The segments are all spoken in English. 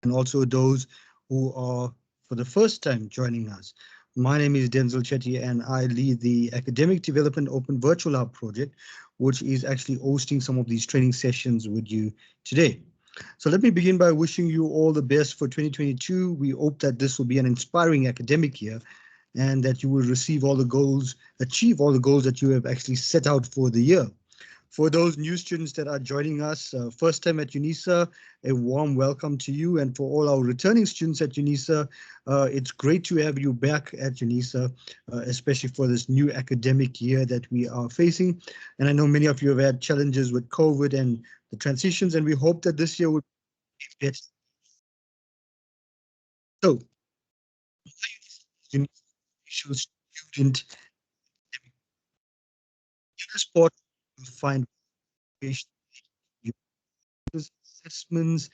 and also those who are for the first time joining us. My name is Denzel Chetty and I lead the Academic Development Open Virtual Hub project, which is actually hosting some of these training sessions with you today. So let me begin by wishing you all the best for 2022. We hope that this will be an inspiring academic year and that you will receive all the goals, achieve all the goals that you have actually set out for the year. For those new students that are joining us first time at Unisa, a warm welcome to you. And for all our returning students at Unisa, it's great to have you back at Unisa, especially for this new academic year that we are facing. And I know many of you have had challenges with COVID and the transitions, and we hope that this year will be better. So, Unisa student, in this part, you'll find assessments,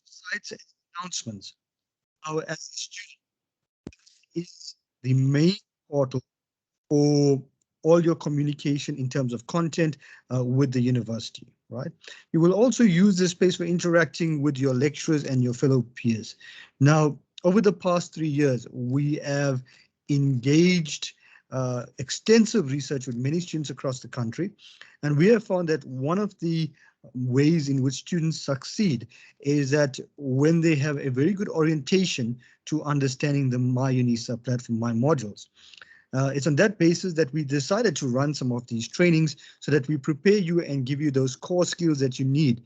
sites, and announcements. Our as a student is the main portal for all your communication in terms of content with the university, right? You will also use this space for interacting with your lecturers and your fellow peers. Now, over the past 3 years, we have engaged extensive research with many students across the country, and we have found that one of the ways in which students succeed is that when they have a very good orientation to understanding the MyUnisa platform, myModules. It's on that basis that we decided to run some of these trainings so that we prepare you and give you those core skills that you need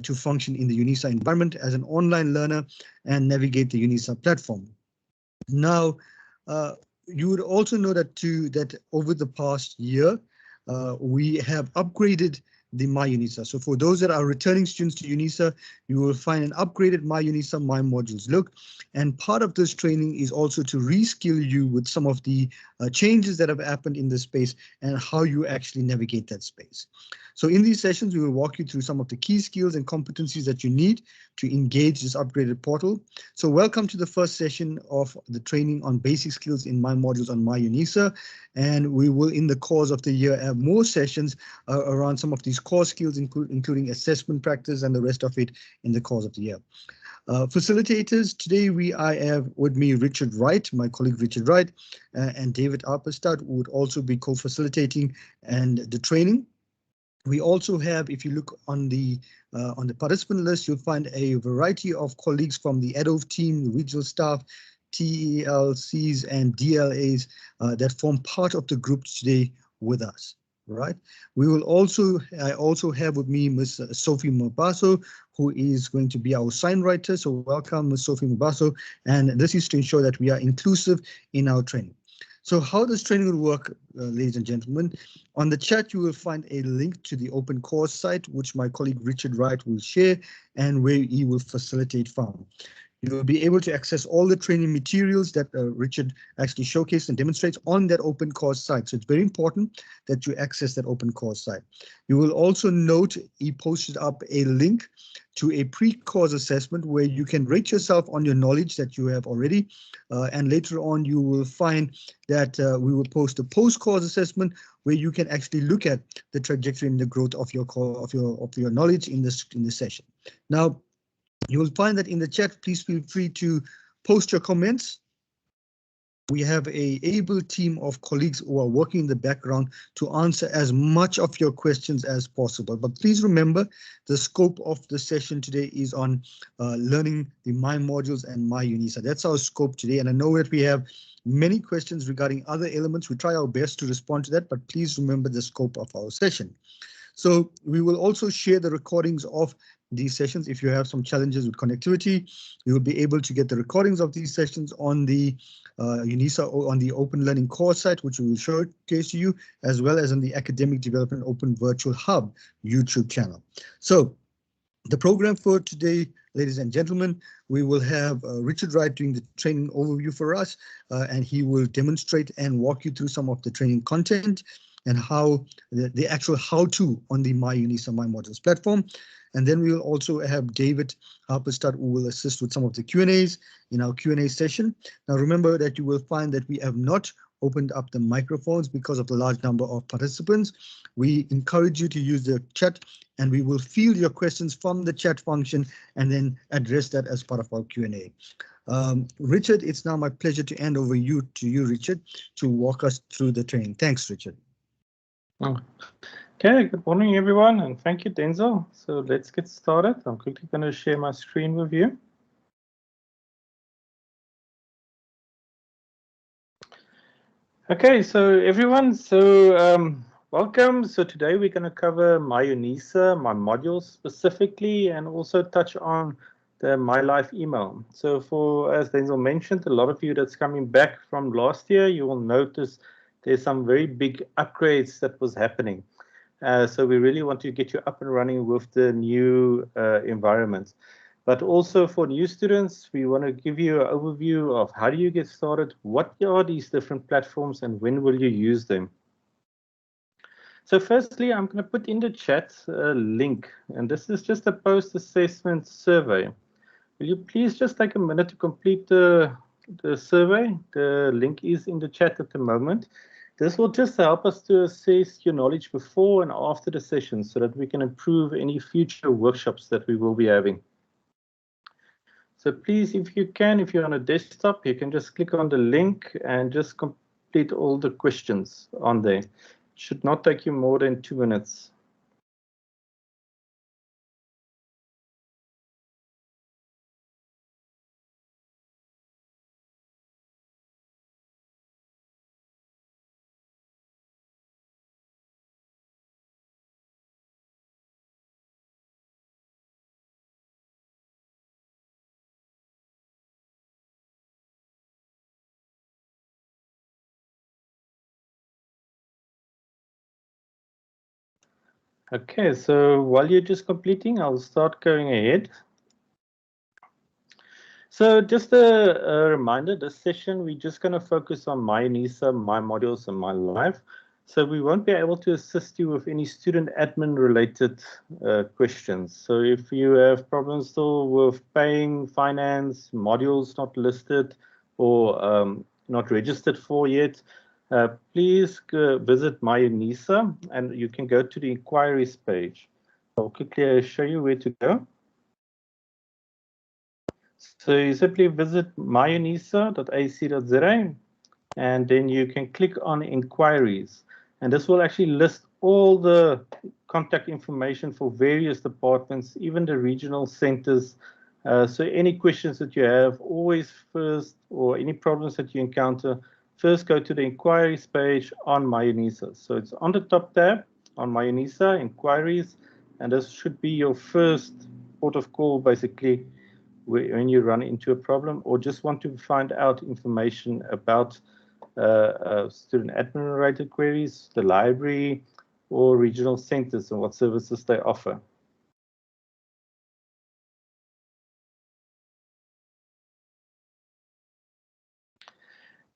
to function in the Unisa environment as an online learner and navigate the Unisa platform. Now, you would also know that over the past year, we have upgraded the MyUnisa. So for those that are returning students to Unisa, you will find an upgraded MyUnisa myModules look. And part of this training is also to reskill you with some of the changes that have happened in this space and how you actually navigate that space. So in these sessions, we will walk you through some of the key skills and competencies that you need to engage this upgraded portal. So welcome to the first session of the training on basic skills in myModules on MyUnisa. And we will, in the course of the year, have more sessions around some of these core skills, including assessment practice and the rest of it in the course of the year. Facilitators, today I have with me Richard Wright, my colleague Richard Wright, and David Arpestad, who would also be co-facilitating and the training. We also have, if you look on the participant list, you'll find a variety of colleagues from the EDOV team, the regional staff, TELCs and DLAs that form part of the group today with us. Right. I also have with me Ms. Sophie Mabaso, who is going to be our sign writer. So welcome, Ms. Sophie Mabaso. And this is to ensure that we are inclusive in our training. So how this training will work, ladies and gentlemen, on the chat, you will find a link to the open course site, which my colleague Richard Wright will share and where he will facilitate from. You will be able to access all the training materials that Richard actually showcased and demonstrates on that open course site. So it's very important that you access that open course site. You will also note he posted up a link to a pre-course assessment where you can rate yourself on your knowledge that you have already. And later on, you will find that we will post a post-course assessment where you can actually look at the trajectory and the growth of your knowledge in this session. Now, you will find that in the chat, please feel free to post your comments. We have an able team of colleagues who are working in the background to answer as much of your questions as possible. But please remember, the scope of the session today is on learning the myModules and myUnisa. That's our scope today. And I know that we have many questions regarding other elements. We try our best to respond to that, but please remember the scope of our session. So we will also share the recordings of these sessions. If you have some challenges with connectivity, you will be able to get the recordings of these sessions on the Unisa or on the Open Learning course site, which we will showcase to you, as well as on the Academic Development Open Virtual Hub YouTube channel. So the program for today, ladies and gentlemen, we will have Richard Wright doing the training overview for us, and he will demonstrate and walk you through some of the training content and how the actual how-to on the MyUnisa myModules platform. And then we will also have David Harperstad, who will assist with some of the Q&As in our Q&A session. Now, remember that you will find that we have not opened up the microphones because of the large number of participants. We encourage you to use the chat, and we will field your questions from the chat function and then address that as part of our Q&A. Richard, it's now my pleasure to hand over to you, Richard, to walk us through the training. Thanks, Richard. Okay, good morning, everyone, and thank you, Denzel. So let's get started. I'm quickly going to share my screen with you. Okay, so everyone, welcome. So today we're going to cover Mynissa, myModules specifically, and also touch on the Mylife email. So as Denzel mentioned, a lot of you that's coming back from last year, you will notice there's some very big upgrades that was happening. So we really want to get you up and running with the new environment. But also for new students, we want to give you an overview of how do you get started, what are these different platforms, and when will you use them. So firstly, I'm going to put in the chat a link, and this is just a post-assessment survey. Will you please just take a minute to complete the survey? The link is in the chat at the moment. This will just help us to assess your knowledge before and after the session so that we can improve any future workshops that we will be having. So please, if you're on a desktop, you can just click on the link and just complete all the questions on there. It should not take you more than 2 minutes. Okay, so while you're just completing, I'll start going ahead. So just a reminder, this session, we're just going to focus on Mynissa, myModules, and Mylife. So we won't be able to assist you with any student admin related questions. So if you have problems still with paying, finance, modules not listed or not registered for yet, please visit Mynissa and you can go to the inquiries page. I'll quickly show you where to go. So you simply visit mynissa.ac.za and then you can click on inquiries. And this will actually list all the contact information for various departments, even the regional centers. So any questions that you have, always first, or any problems that you encounter, first go to the inquiries page on Mynissa. So it's on the top tab on Mynissa, inquiries, and this should be your first port of call, basically, when you run into a problem or just want to find out information about student admin related queries, the library, or regional centers and what services they offer.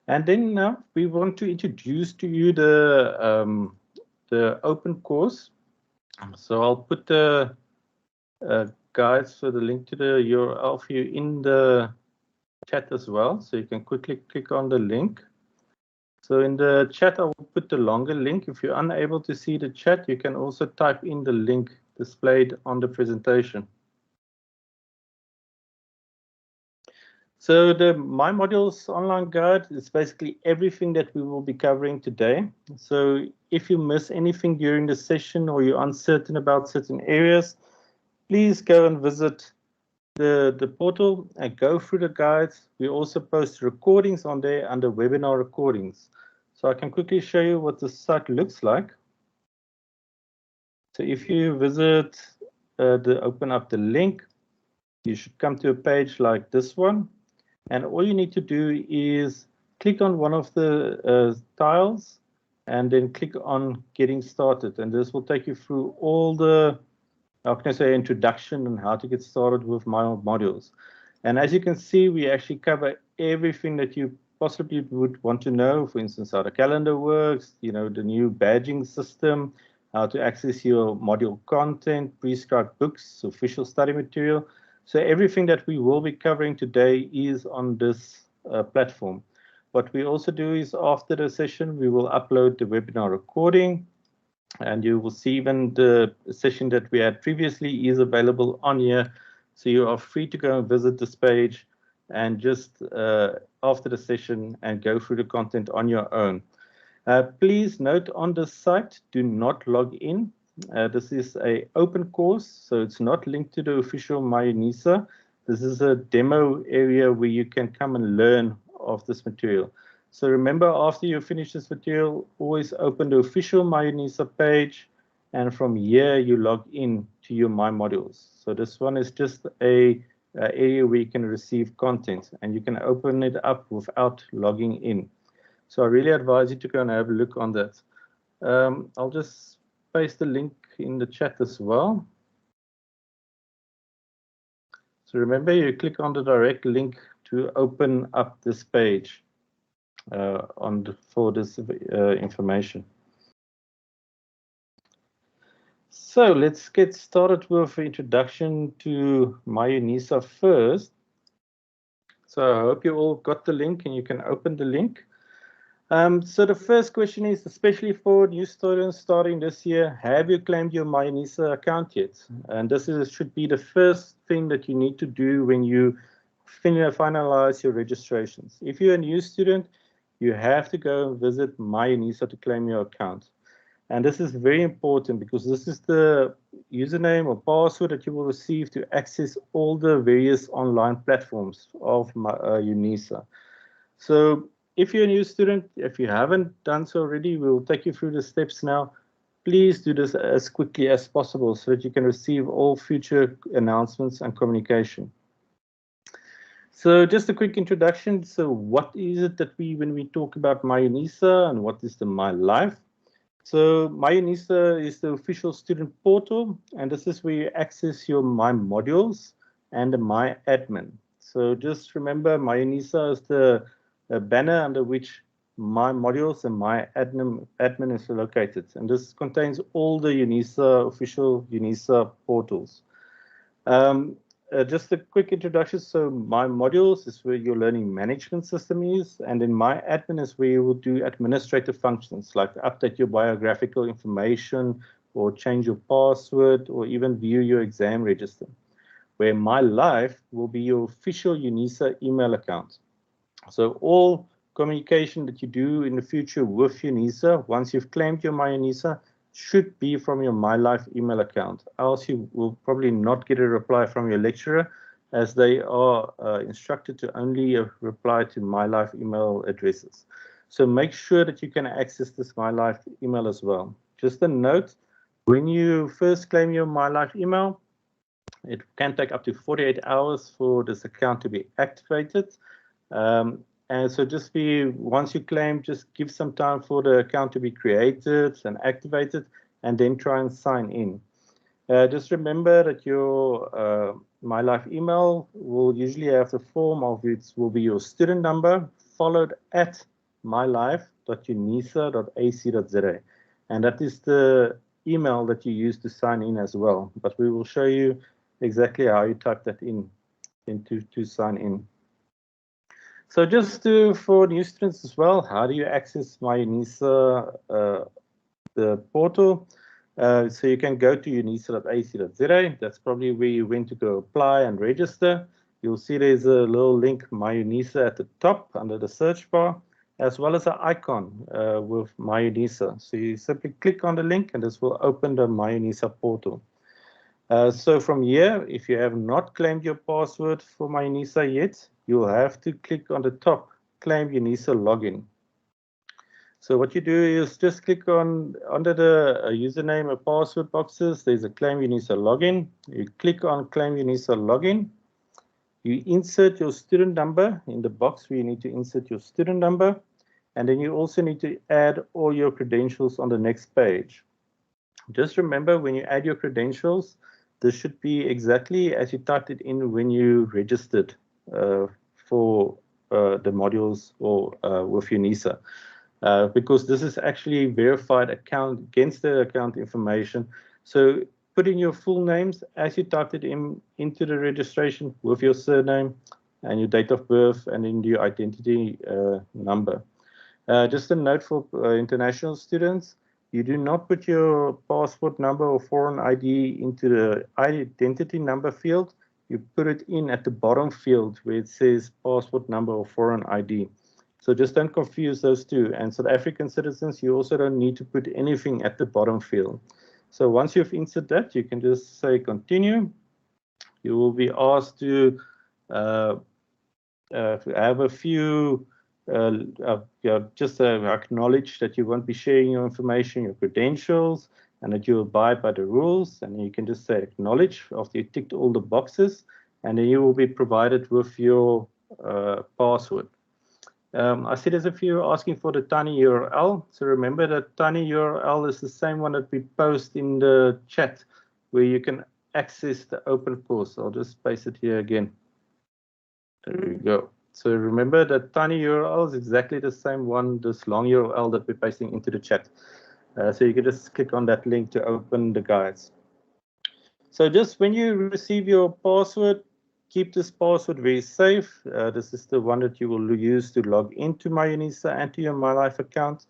And then now we want to introduce to you the open course. So I'll put the guides for the link to the URL for you in the chat as well. So you can quickly click on the link. So in the chat, I will put the longer link. If you're unable to see the chat, you can also type in the link displayed on the presentation. So the myModules online guide is basically everything that we will be covering today. So if you miss anything during the session or you're uncertain about certain areas, please go and visit the portal and go through the guides. We also post recordings on there under webinar recordings. So I can quickly show you what the site looks like. So if you visit open up the link, you should come to a page like this one. And all you need to do is click on one of the tiles and then click on getting started. And this will take you through all the, how can I say, introduction and how to get started with myModules. And as you can see, we actually cover everything that you possibly would want to know. For instance, how the calendar works, the new badging system, how to access your module content, prescribed books, official study material. So everything that we will be covering today is on this platform. what we also do is after the session, we will upload the webinar recording, and you will see even the session that we had previously is available on here. So you are free to go and visit this page and just after the session and go through the content on your own. Please note on the site, do not log in. This is an open course, so it's not linked to the official Mynissa. This is a demo area where you can come and learn of this material. So remember, after you finish this material, always open the official Mynissa page, and from here you log in to your myModules. So this one is just a area where you can receive content, and you can open it up without logging in. So I really advise you to go and have a look on that. I'll just paste the link in the chat as well. So remember, you click on the direct link to open up this page for this information. So let's get started with introduction to Mynissa first. So I hope you all got the link and you can open the link. So the first question is, especially for new students starting this year, have you claimed your Mynissa account yet? And this should be the first thing that you need to do when you finalize your registrations. If you're a new student, you have to go and visit Mynissa to claim your account. And this is very important because this is the username or password that you will receive to access all the various online platforms of Mynissa. So if you're a new student, if you haven't done so already, we'll take you through the steps now. Please do this as quickly as possible so that you can receive all future announcements and communication. So just a quick introduction. So what is it that when we talk about Mynissa, and what is the Mylife? So Mynissa is the official student portal, and this is where you access your myModules and the myadmin. So just remember, Mynissa is the banner under which myModules and myadmin is located, and this contains all the official Mynissa portals. Just a quick introduction. So myModules is where your learning management system is, and in myadmin is where you will do administrative functions like update your biographical information or change your password or even view your exam register. Where Mylife will be your official Mynissa email account. So all communication that you do in the future with Mynissa, once you've claimed your Mynissa, should be from your Mylife email account. Else you will probably not get a reply from your lecturer, as they are instructed to only reply to Mylife email addresses. So make sure that you can access this Mylife email as well. Just a note, when you first claim your Mylife email, it can take up to 48 hours for this account to be activated. And so once you claim, just give some time for the account to be created and activated, and then try and sign in. Just remember that your Mylife email will usually have the form of it will be your student number followed at mylife.unisa.ac.za. And that is the email that you use to sign in as well. But we will show you exactly how you type that in to sign in. So just for new students as well, how do you access Mynissa, the portal? So you can go to unisa.ac.za. That's probably where you went to go apply and register. You'll see there's a little link, Mynissa, at the top under the search bar, as well as an icon with Mynissa. So you simply click on the link and this will open the Mynissa portal. So from here, if you have not claimed your password for Mynissa yet, you'll have to click on the top, claim Mynissa login. So what you do is just click under the username or password boxes, there's a claim Mynissa login. You click on claim Mynissa login. You insert your student number in the box where you need to insert your student number. And then you also need to add all your credentials on the next page. Just remember, when you add your credentials, this should be exactly as you typed it in when you registered for the modules or with Mynissa, because this is actually verified account against the account information. So put in your full names as you typed it into the registration with your surname, and your date of birth, and then your identity number. Just a note for international students, you do not put your passport number or foreign ID into the identity number field. You put it in at the bottom field where it says passport number or foreign ID. So just don't confuse those two. And South African citizens, you also don't need to put anything at the bottom field. So once you've inserted that, you can just say continue. You will be asked to have a few just acknowledge that you won't be sharing your information, your credentials, and that you abide by the rules. And you can just say acknowledge after you ticked all the boxes, and then you will be provided with your password. I see there's a few asking for the tiny URL. So remember that tiny URL is the same one that we post in the chat where you can access the open course. I'll just paste it here again. There we go. So remember that tiny URL is exactly the same one, this long URL that we're pasting into the chat. So you can just click on that link to open the guides. So just when you receive your password, keep this password very safe. This is the one that you will use to log into Mynissa and to your Mylife account.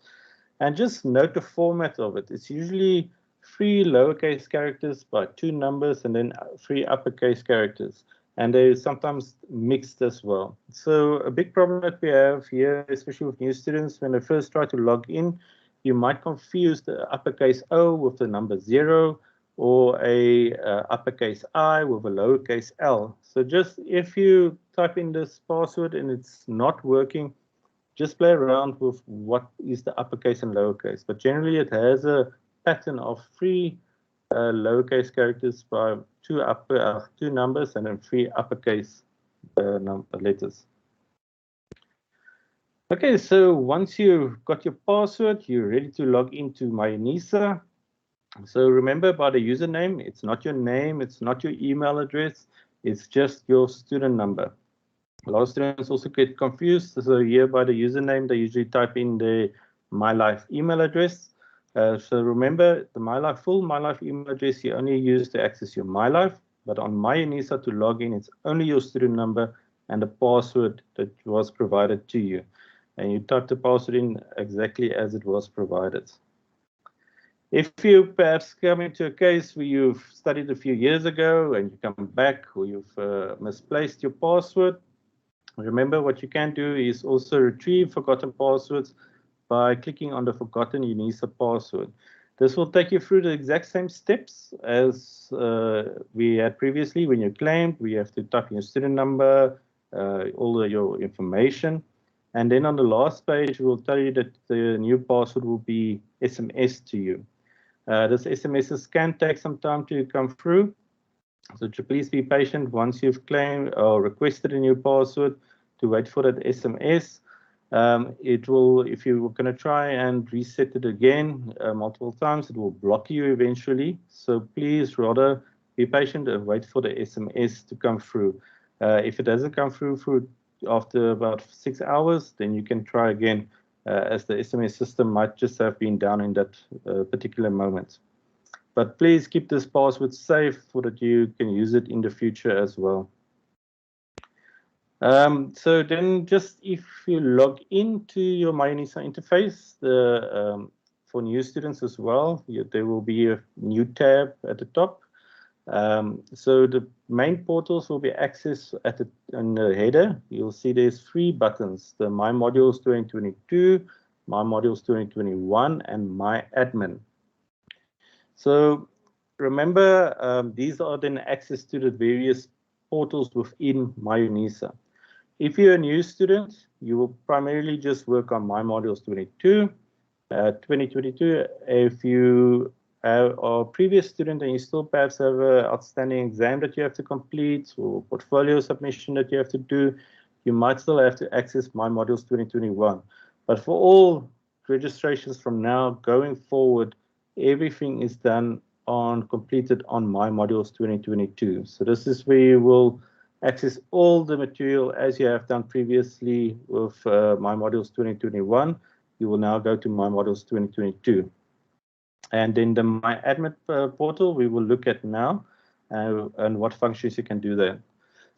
And just note the format of it. It's usually 3 lowercase characters by 2 numbers and then 3 uppercase characters. And they're sometimes mixed as well. So a big problem that we have here, especially with new students, when they first try to log in, you might confuse the uppercase O with the number 0, or a uppercase I with a lowercase L. So just if you type in this password and it's not working, just play around with what is the uppercase and lowercase. But generally it has a pattern of 3 lowercase characters by 2 numbers and then 3 uppercase letters. Okay, so once you've got your password, you're ready to log into Mynissa. So remember, by the username, it's not your name, it's not your email address, it's just your student number. A lot of students also get confused. So here by the username, they usually type in the Mylife email address. So remember, the Mylife full Mylife email address you only use to access your Mylife, but on Mynissa to log in, it's only your student number and the password that was provided to you. And you type the password in exactly as it was provided. If you perhaps come into a case where you've studied a few years ago and you come back or you've misplaced your password, remember what you can do is also retrieve forgotten passwords by clicking on the forgotten Mynissa password. This will take you through the exact same steps as we had previously when you claimed. We have to type in your student number, all your information. And then on the last page, we'll tell you that the new password will be SMS to you. This SMSs can take some time to come through. So please be patient once you've claimed or requested a new password to wait for that SMS. It will, if you're going to try and reset it again multiple times, it will block you eventually. So please rather be patient and wait for the SMS to come through. If it doesn't come through after about 6 hours, then you can try again, as the SMS system might just have been down in that particular moment. But please keep this password safe so that you can use it in the future as well. So then just if you log into your Mynissa interface, for new students as well, there will be a new tab at the top. So the main portals will be accessed in the header. You'll see there's 3 buttons, the myModules 2022, myModules 2021, and myAdmin. So remember, these are then access to the various portals within Mynissa. If you're a new student, you will primarily just work on myModules 2022. If you are a previous student and you still perhaps have an outstanding exam that you have to complete or portfolio submission that you have to do, you might still have to access myModules 2021. But for all registrations from now going forward, everything is done completed on myModules 2022. So this is where you will access all the material as you have done previously with myModules 2021. You will now go to myModules 2022. And then the myAdmin portal we will look at now and what functions you can do there.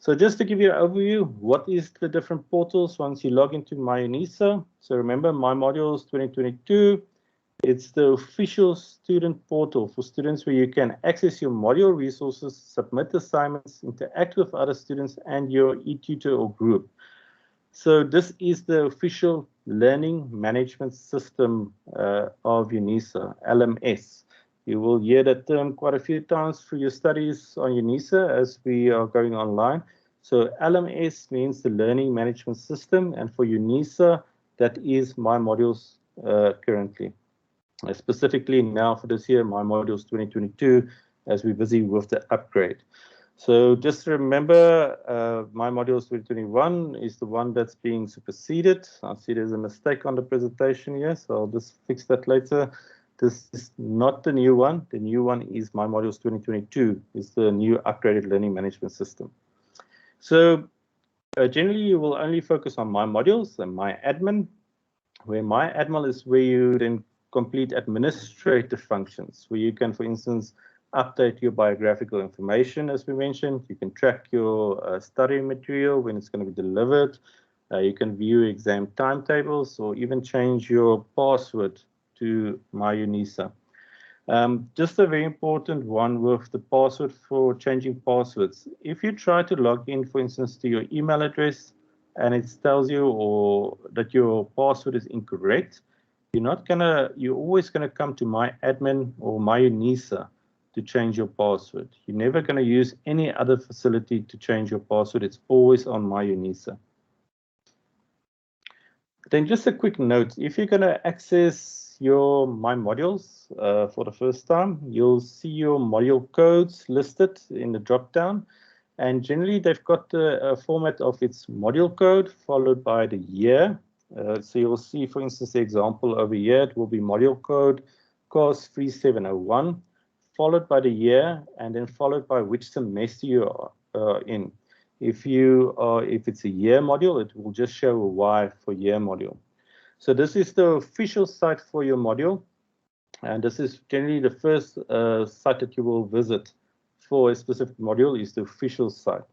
So just to give you an overview, what is the different portals once you log into Mynissa? So remember, myModules 2022, it's the official student portal for students where you can access your module resources, submit assignments, interact with other students and your e-tutor or group. So this is the official learning management system of Unisa, LMS. You will hear that term quite a few times through your studies on Unisa as we are going online. So LMS means the learning management system, and for Unisa, that is myModules currently. Specifically now for this year, myModules 2022, as we're busy with the upgrade. So just remember, myModules 2021 is the one that's being superseded. I see there's a mistake on the presentation here, so I'll just fix that later. This is not the new one. The new one is myModules 2022, is the new upgraded learning management system. So generally, you will only focus on myModules and myAdmin, where myAdmin is where you then complete administrative functions, where you can, for instance, update your biographical information, as we mentioned. You can track your study material when it's going to be delivered. You can view exam timetables or even change your password to myUnisa. Just a very important one with the password for changing passwords. If you try to log in, for instance, to your email address and it tells you or that your password is incorrect, you're always gonna come to myAdmin or myUnisa to change your password. You're never gonna use any other facility to change your password. It's always on myUnisa. Then just a quick note, if you're gonna access your myModules for the first time, you'll see your module codes listed in the drop-down. And generally, they've got a format of its module code followed by the year. So you'll see, for instance, the example over here, it will be module code course 3701, followed by the year, and then followed by which semester you are in. If it's a year module, it will just show a Y for year module. So this is the official site for your module, and this is generally the first site that you will visit for a specific module is the official site.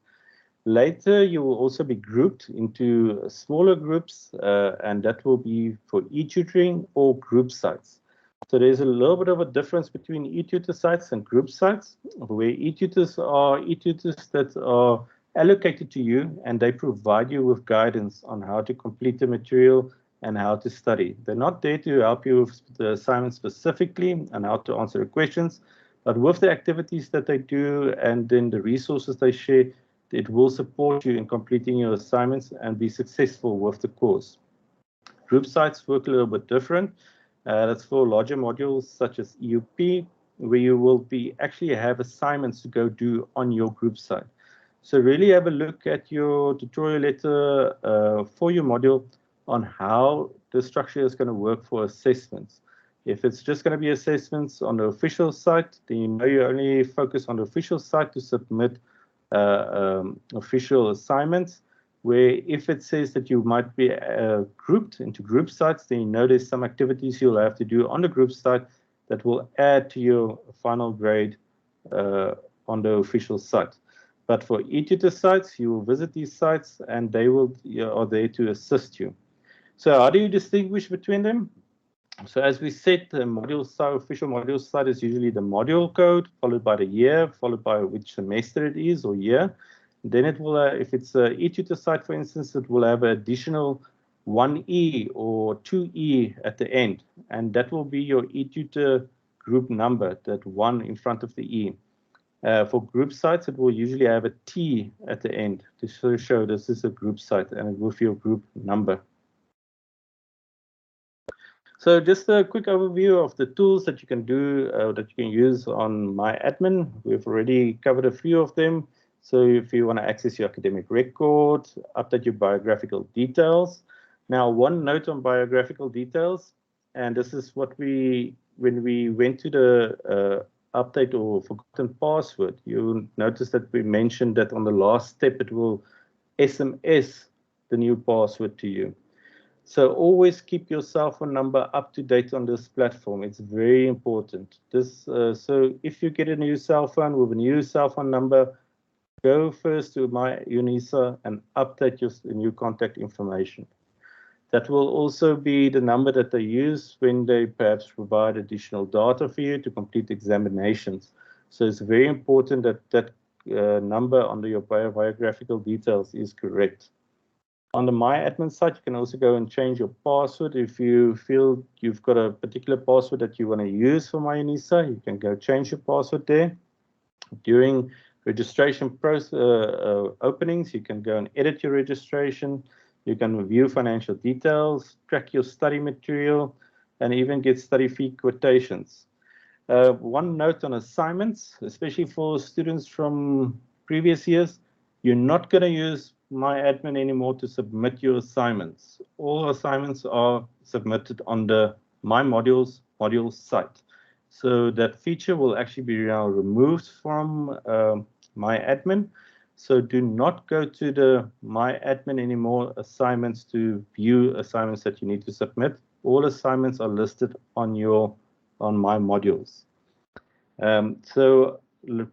Later, you will also be grouped into smaller groups, and that will be for e-tutoring or group sites. So there's a little bit of a difference between e-tutor sites and group sites, where e-tutors are e-tutors that are allocated to you, and they provide you with guidance on how to complete the material and how to study. They're not there to help you with the assignment specifically and how to answer the questions, but with the activities that they do and then the resources they share, it will support you in completing your assignments and be successful with the course. Group sites work a little bit different. That's for larger modules such as EUP, where you will actually have assignments to go do on your group site. So really have a look at your tutorial letter for your module on how the structure is going to work for assessments. If it's just going to be assessments on the official site, then you know you only focus on the official site to submit official assignments, where if it says that you might be grouped into group sites, then you know there's some activities you'll have to do on the group site that will add to your final grade on the official site. But for e-tutor sites, you will visit these sites and they are there to assist you. So how do you distinguish between them? So as we said, the official module site is usually the module code, followed by the year, followed by which semester it is or year. Then it will, if it's an e-tutor site, for instance, it will have an additional 1E or 2E at the end. And that will be your e-tutor group number, that 1 in front of the E. For group sites, it will usually have a T at the end to show this is a group site and with your group number. So just a quick overview of the tools that you can do, that you can use on myAdmin. We've already covered a few of them. So if you want to access your academic record, update your biographical details. Now, one note on biographical details, and this is what when we went to the update or forgotten password, you notice that we mentioned that on the last step, it will SMS the new password to you. So always keep your cell phone number up to date on this platform. It's very important. So if you get a new cell phone with a new cell phone number, go first to Mynissa and update your new contact information. That will also be the number that they use when they perhaps provide additional data for you to complete examinations. So it's very important that that number under your biographical details is correct. On the MyAdmin site, you can also go and change your password. If you feel you've got a particular password that you want to use for Mynissa, you can go change your password there. During registration process openings, you can go and edit your registration. You can review financial details, track your study material, and even get study fee quotations. One note on assignments, especially for students from previous years, you're not going to use MyAdmin anymore to submit your assignments. All assignments are submitted on the myModules site. So that feature will actually be now removed from MyAdmin. So do not go to the MyAdmin anymore assignments to view assignments that you need to submit. All assignments are listed on myModules. So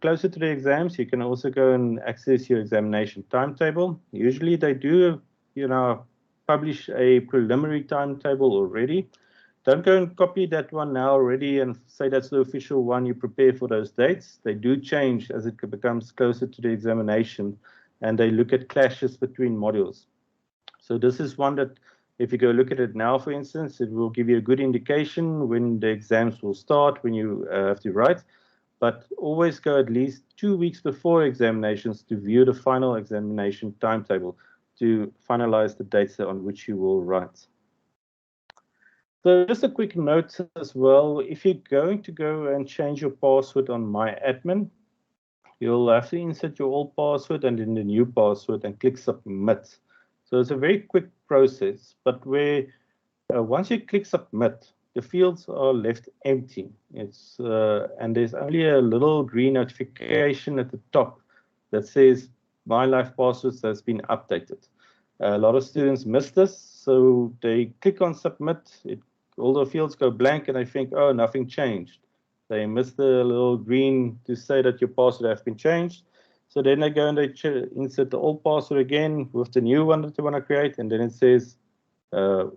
closer to the exams, you can also go and access your examination timetable. Usually they do, publish a preliminary timetable already. Don't go and copy that one now already and say that's the official one you prepare for those dates. They do change as it becomes closer to the examination, and they look at clashes between modules. So this is one that if you go look at it now, for instance, it will give you a good indication when the exams will start, when you have to write. But always go at least 2 weeks before examinations to view the final examination timetable to finalize the dates on which you will write. So just a quick note as well, if you're going to go and change your password on MyAdmin, you'll have to insert your old password and then the new password and click submit. So it's a very quick process, but where once you click submit, the fields are left empty. And there's only a little green notification at the top that says Mylife passwords has been updated. A lot of students miss this, so they click on submit, all the fields go blank and they think, oh, nothing changed. They miss the little green to say that your password has been changed. So then they go and they insert the old password again with the new one that they want to create, and then it says that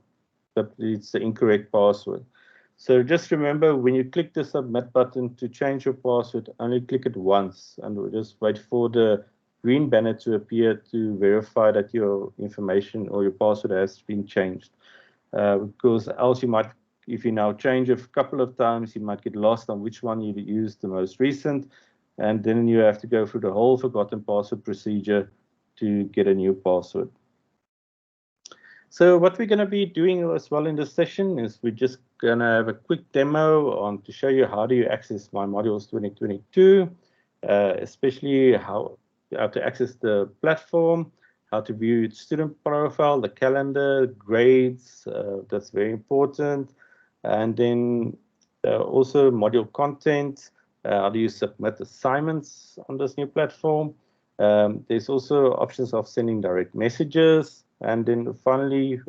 it's the incorrect password. So just remember, when you click the submit button to change your password, only click it once and we'll just wait for the green banner to appear to verify that your information or your password has been changed. Because else you might, if you now change it a couple of times, you might get lost on which one you used the most recent, and then you have to go through the whole forgotten password procedure to get a new password. So what we're going to be doing as well in this session is we're just going to have a quick demo to show you how do you access myModules 2022, especially how to access the platform, how to view its student profile, the calendar, grades, that's very important. And then also module content, how do you submit assignments on this new platform. There's also options of sending direct messages. And then finally,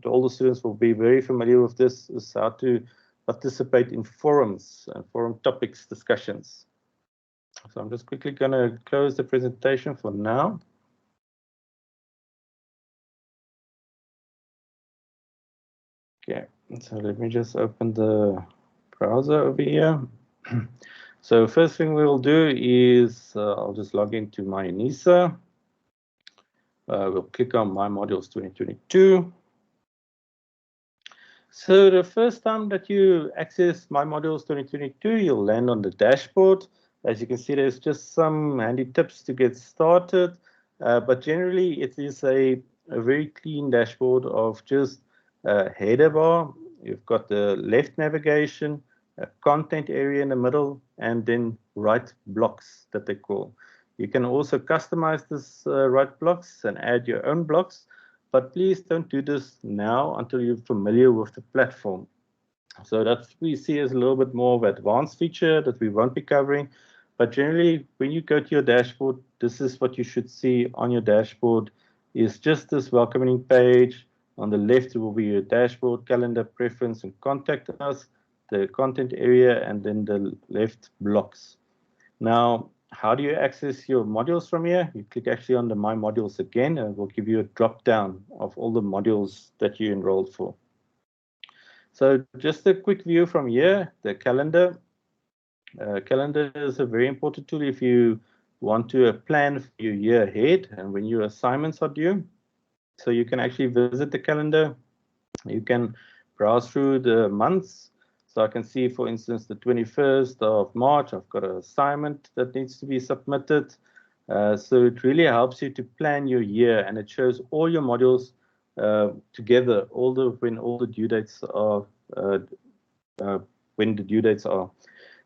all the students will be very familiar with this, is how to participate in forums and forum topics discussions. So I'm just quickly going to close the presentation for now. Okay, so let me just open the browser over here. So first thing we will do is I'll just log into Mynissa. We'll click on myModules 2022. So the first time that you access myModules 2022, you'll land on the dashboard. As you can see, there's just some handy tips to get started. But generally, it is a very clean dashboard of just a header bar. You've got the left navigation, a content area in the middle, and then write blocks that they call. You can also customize this write blocks and add your own blocks. But please don't do this now until you're familiar with the platform. So that we see as a little bit more of an advanced feature that we won't be covering. But generally, when you go to your dashboard, this is what you should see on your dashboard, is just this welcoming page. On the left, it will be your dashboard, calendar, preference, and contact us, the content area, and then the left blocks. Now, How do you access your modules from here? You click actually on the My Modules again, and it will give you a drop down of all the modules that you enrolled for. So just a quick view from here, the calendar. Calendar is a very important tool if you want to plan for your year ahead and when your assignments are due. So you can actually visit the calendar. You can browse through the months. So I can see, for instance, the 21st of March, I've got an assignment that needs to be submitted. So it really helps you to plan your year, and it shows all your modules together, when all the due dates are, when the due dates are.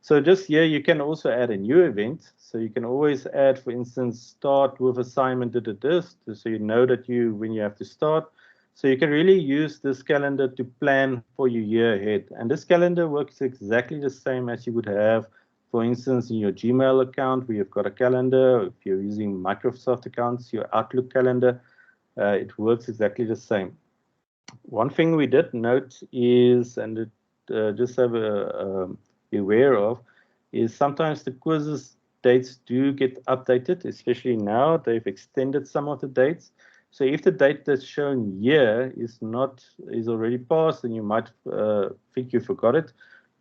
So just here, you can also add a new event. So you can always add, for instance, start with assignment this, so you know that when you have to start. So you can really use this calendar to plan for your year ahead. And this calendar works exactly the same as you would have, for instance, in your Gmail account, where you've got a calendar. If you're using Microsoft accounts, your Outlook calendar, it works exactly the same. One thing we did note is, and just have be aware of, is sometimes the quizzes dates do get updated, especially now they've extended some of the dates. So if the date that's shown here is already passed, and you might think you forgot it,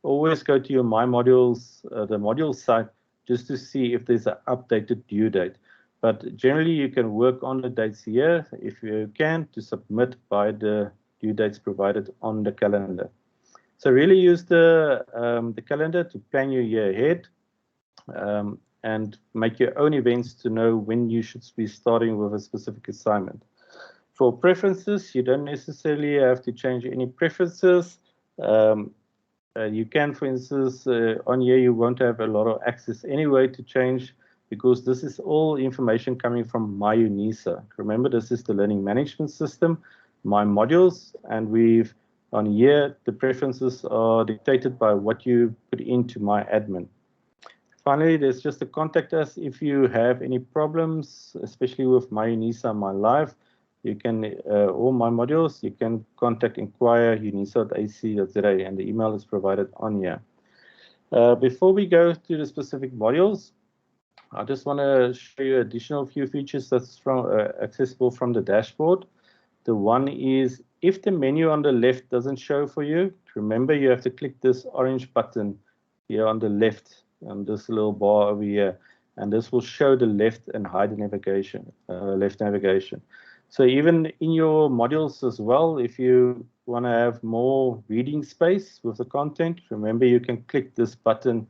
always go to your myModules, the module site, just to see if there's an updated due date. But generally, you can work on the dates here if you can to submit by the due dates provided on the calendar. So really use the calendar to plan your year ahead, and make your own events to know when you should be starting with a specific assignment. For preferences, you don't necessarily have to change any preferences. You can, for instance, on here you won't have a lot of access anyway to change, because this is all information coming from Mynissa. Remember, this is the learning management system, myModules, and on here, the preferences are dictated by what you put into myAdmin. Finally, there's just to contact us if you have any problems, especially with Mynissa, Mylife. You can, or myModules, you can contact inquire@unisa.ac.za, and the email is provided on here. Before we go to the specific modules, I just want to show you additional few features that's accessible from the dashboard. The one is, if the menu on the left doesn't show for you, remember you have to click this orange button here on the left, on this little bar over here, and this will show the left and hide navigation, left navigation. So even in your modules as well, if you want to have more reading space with the content, remember you can click this button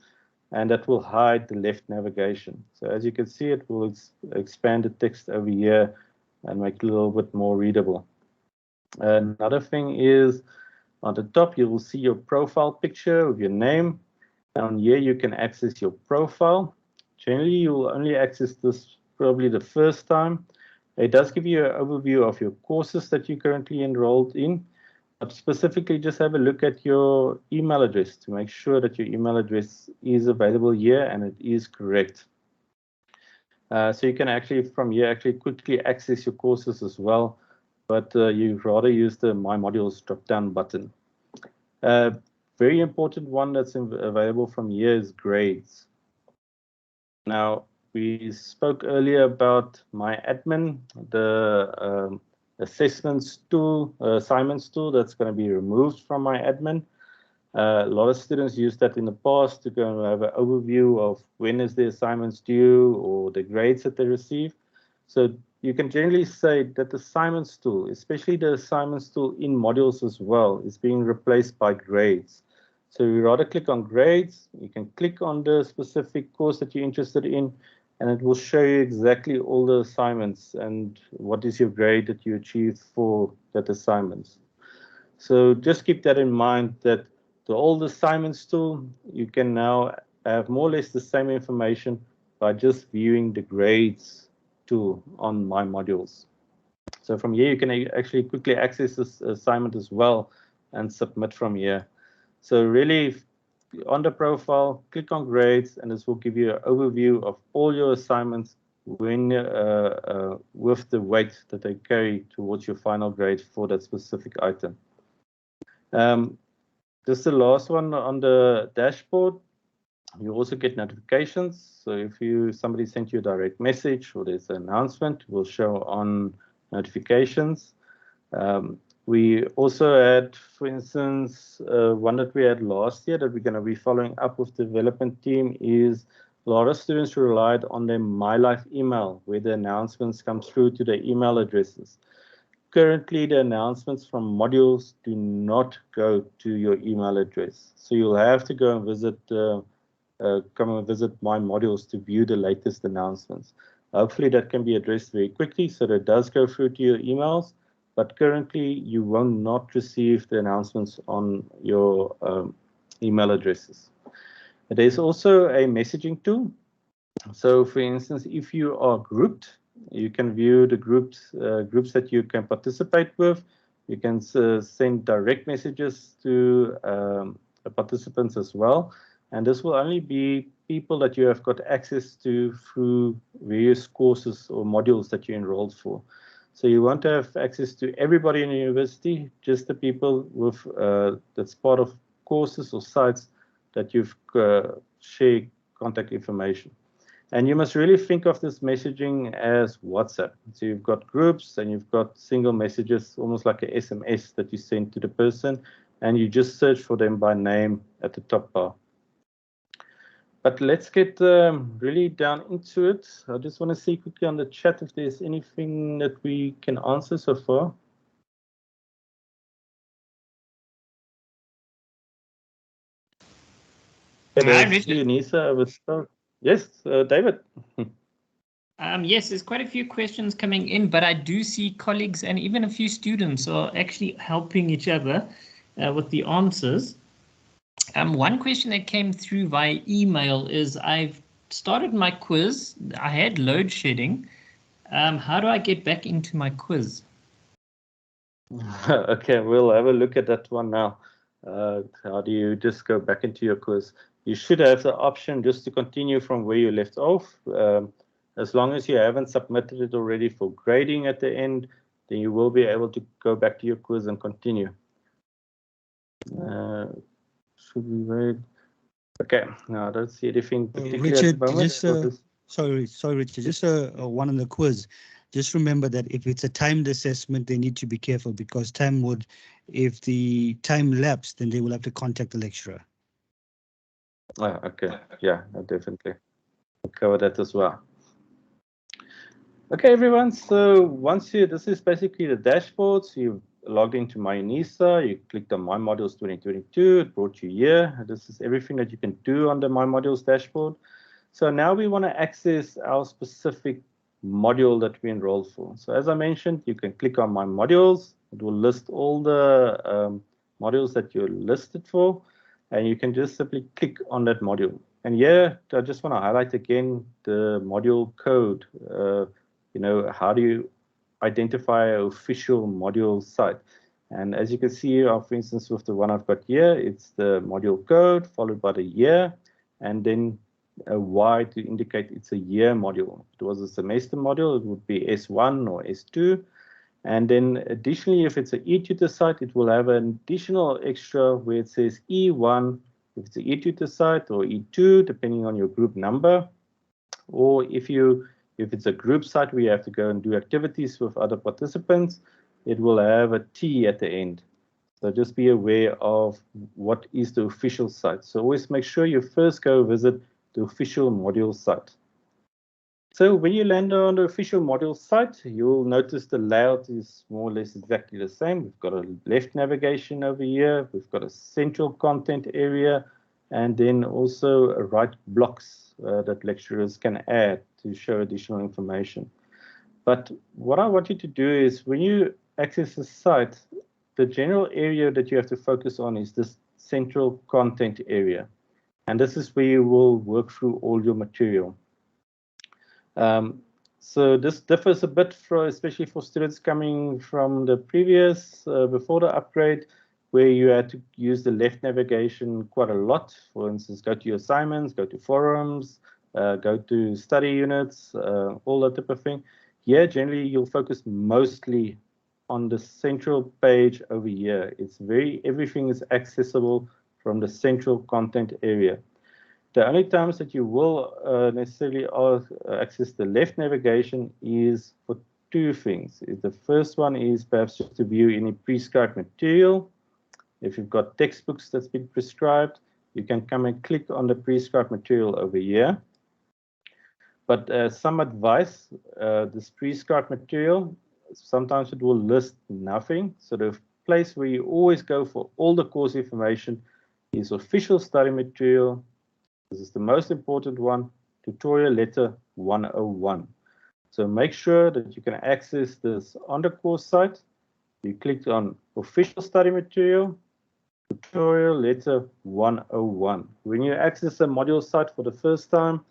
and that will hide the left navigation. So as you can see, it will expand the text over here and make it a little bit more readable. Another thing is, on the top, you will see your profile picture with your name. Down here, you can access your profile. Generally, you will only access this probably the first time. It does give you an overview of your courses that you're currently enrolled in. But specifically, just have a look at your email address to make sure that your email address is available here and it is correct. So you can actually, from here, actually quickly access your courses as well, but you rather use the My Modules drop-down button. Very important one that's available from here is grades. Now, we spoke earlier about myAdmin, the assessments tool, assignments tool that's going to be removed from myAdmin. A lot of students use that in the past to go and have an overview of when is the assignments due or the grades that they receive. So you can generally say that the assignments tool, especially the assignments tool in modules as well, is being replaced by grades. So you rather click on grades, you can click on the specific course that you're interested in, and it will show you exactly all the assignments and what is your grade that you achieved for that assignments. So just keep that in mind, that the old assignments tool, you can now have more or less the same information by just viewing the grades tool on myModules. So from here, you can actually quickly access this assignment as well and submit from here. So really, on the profile, click on grades, and this will give you an overview of all your assignments when with the weight that they carry towards your final grade for that specific item. Just the last one on the dashboard. You also get notifications. So if somebody sent you a direct message or there's an announcement, it will show on notifications. We also had, for instance, one that we had last year that we're going to be following up with the development team is a lot of students relied on their MyLife email, where the announcements come through to their email addresses. Currently, the announcements from modules do not go to your email address. So you'll have to go and visit, come and visit myModules to view the latest announcements. Hopefully that can be addressed very quickly so that it does go through to your emails. But currently, you will not receive the announcements on your email addresses. There's also a messaging tool. So, for instance, if you are grouped, you can view the groups that you can participate with. You can send direct messages to the participants as well. And this will only be people that you have got access to through various courses or modules that you enrolled for. So you won't have access to everybody in the university, just the people with that's part of courses or sites that you've shared contact information. And you must really think of this messaging as WhatsApp. So you've got groups and you've got single messages, almost like a SMS that you send to the person, and you just search for them by name at the top bar. But let's get really down into it. I just want to see quickly on the chat if there's anything that we can answer so far. Nisa, yes, David. Yes, there's quite a few questions coming in, but I do see colleagues and even a few students are actually helping each other with the answers. One question that came through via email is, I've started my quiz. I had load shedding. How do I get back into my quiz? Okay, we'll have a look at that one now. How do you just go back into your quiz? You should have the option just to continue from where you left off. As long as you haven't submitted it already for grading at the end, then you will be able to go back to your quiz and continue. Should we wait? Okay, now I don't see anything particularly Richard, at the moment. sorry, Richard, just one on the quiz. Just remember that if it's a timed assessment, they need to be careful because if the time lapsed, then they will have to contact the lecturer. Okay, yeah, definitely. We'll cover that as well. Okay, everyone, so this is basically the dashboard. So you've logged into Mynissa, you clicked on myModules 2022, it brought you here. This is everything that you can do on the myModules dashboard. So now we want to access our specific module that we enrolled for. So as I mentioned, you can click on myModules. It will list all the modules that you're listed for, and you can just simply click on that module. And here, I just want to highlight again the module code. How do you identify an official module site? And as you can see here, for instance, with the one I've got here, it's the module code followed by the year, and then a Y to indicate it's a year module. If it was a semester module, it would be S1 or S2. And then additionally, if it's an eTutor site, it will have an additional extra where it says E1 if it's an eTutor site, or E2 depending on your group number. Or if it's a group site where you have to go and do activities with other participants, it will have a T at the end. So just be aware of what is the official site. So always make sure you first go visit the official module site. So when you land on the official module site, you'll notice the layout is more or less exactly the same. We've got a left navigation over here. We've got a central content area, and then also right blocks that lecturers can add to show additional information. But what I want you to do is when you access the site, the general area that you have to focus on is this central content area. And this is where you will work through all your material. So this differs a bit, especially for students coming from the previous, before the upgrade, where you had to use the left navigation quite a lot. For instance, go to your assignments, go to forums, go to study units, all that type of thing. Here, generally, you'll focus mostly on the central page over here. Everything is accessible from the central content area. The only times that you will necessarily access the left navigation is for two things. The first one is perhaps just to view any prescribed material. If you've got textbooks that's been prescribed, you can come and click on the prescribed material over here. But some advice, this prescribed material, sometimes it will list nothing. So the place where you always go for all the course information is official study material. This is the most important one, tutorial letter 101. So make sure that you can access this on the course site. You click on official study material, tutorial letter 101. When you access the module site for the first time,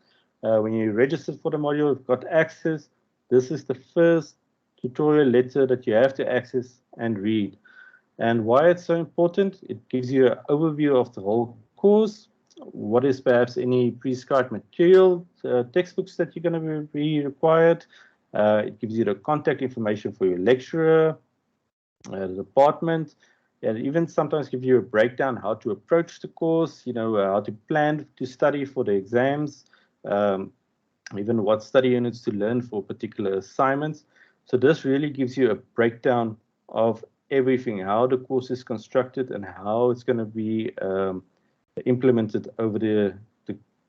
when you registered for the module, you've got access. This is the first tutorial letter that you have to access and read. And why it's so important, it gives you an overview of the whole course. What is perhaps any prescribed material, textbooks that you're going to be required. It gives you the contact information for your lecturer, the department. And even sometimes give you a breakdown how to approach the course, how to plan to study for the exams, even what study units to learn for particular assignments. So this really gives you a breakdown of everything, how the course is constructed and how it's going to be implemented over the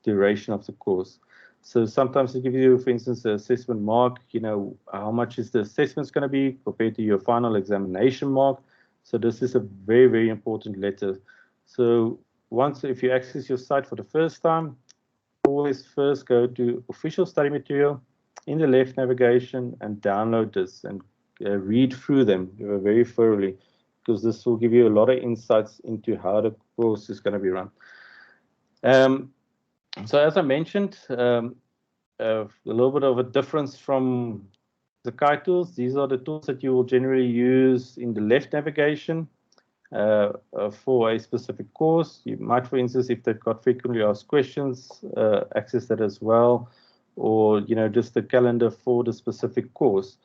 duration of the course. So sometimes they give you, for instance, the assessment mark, how much is the assessment going to be compared to your final examination mark. So this is a very, very important letter. So if you access your site for the first time, always first go to official study material in the left navigation and download this and read through them very thoroughly, because this will give you a lot of insights into how the course is going to be run. So as I mentioned, a little bit of a difference from the Kai tools. These are the tools that you will generally use in the left navigation for a specific course. You might, for instance, if they've got frequently asked questions, access that as well, or just the calendar for the specific course.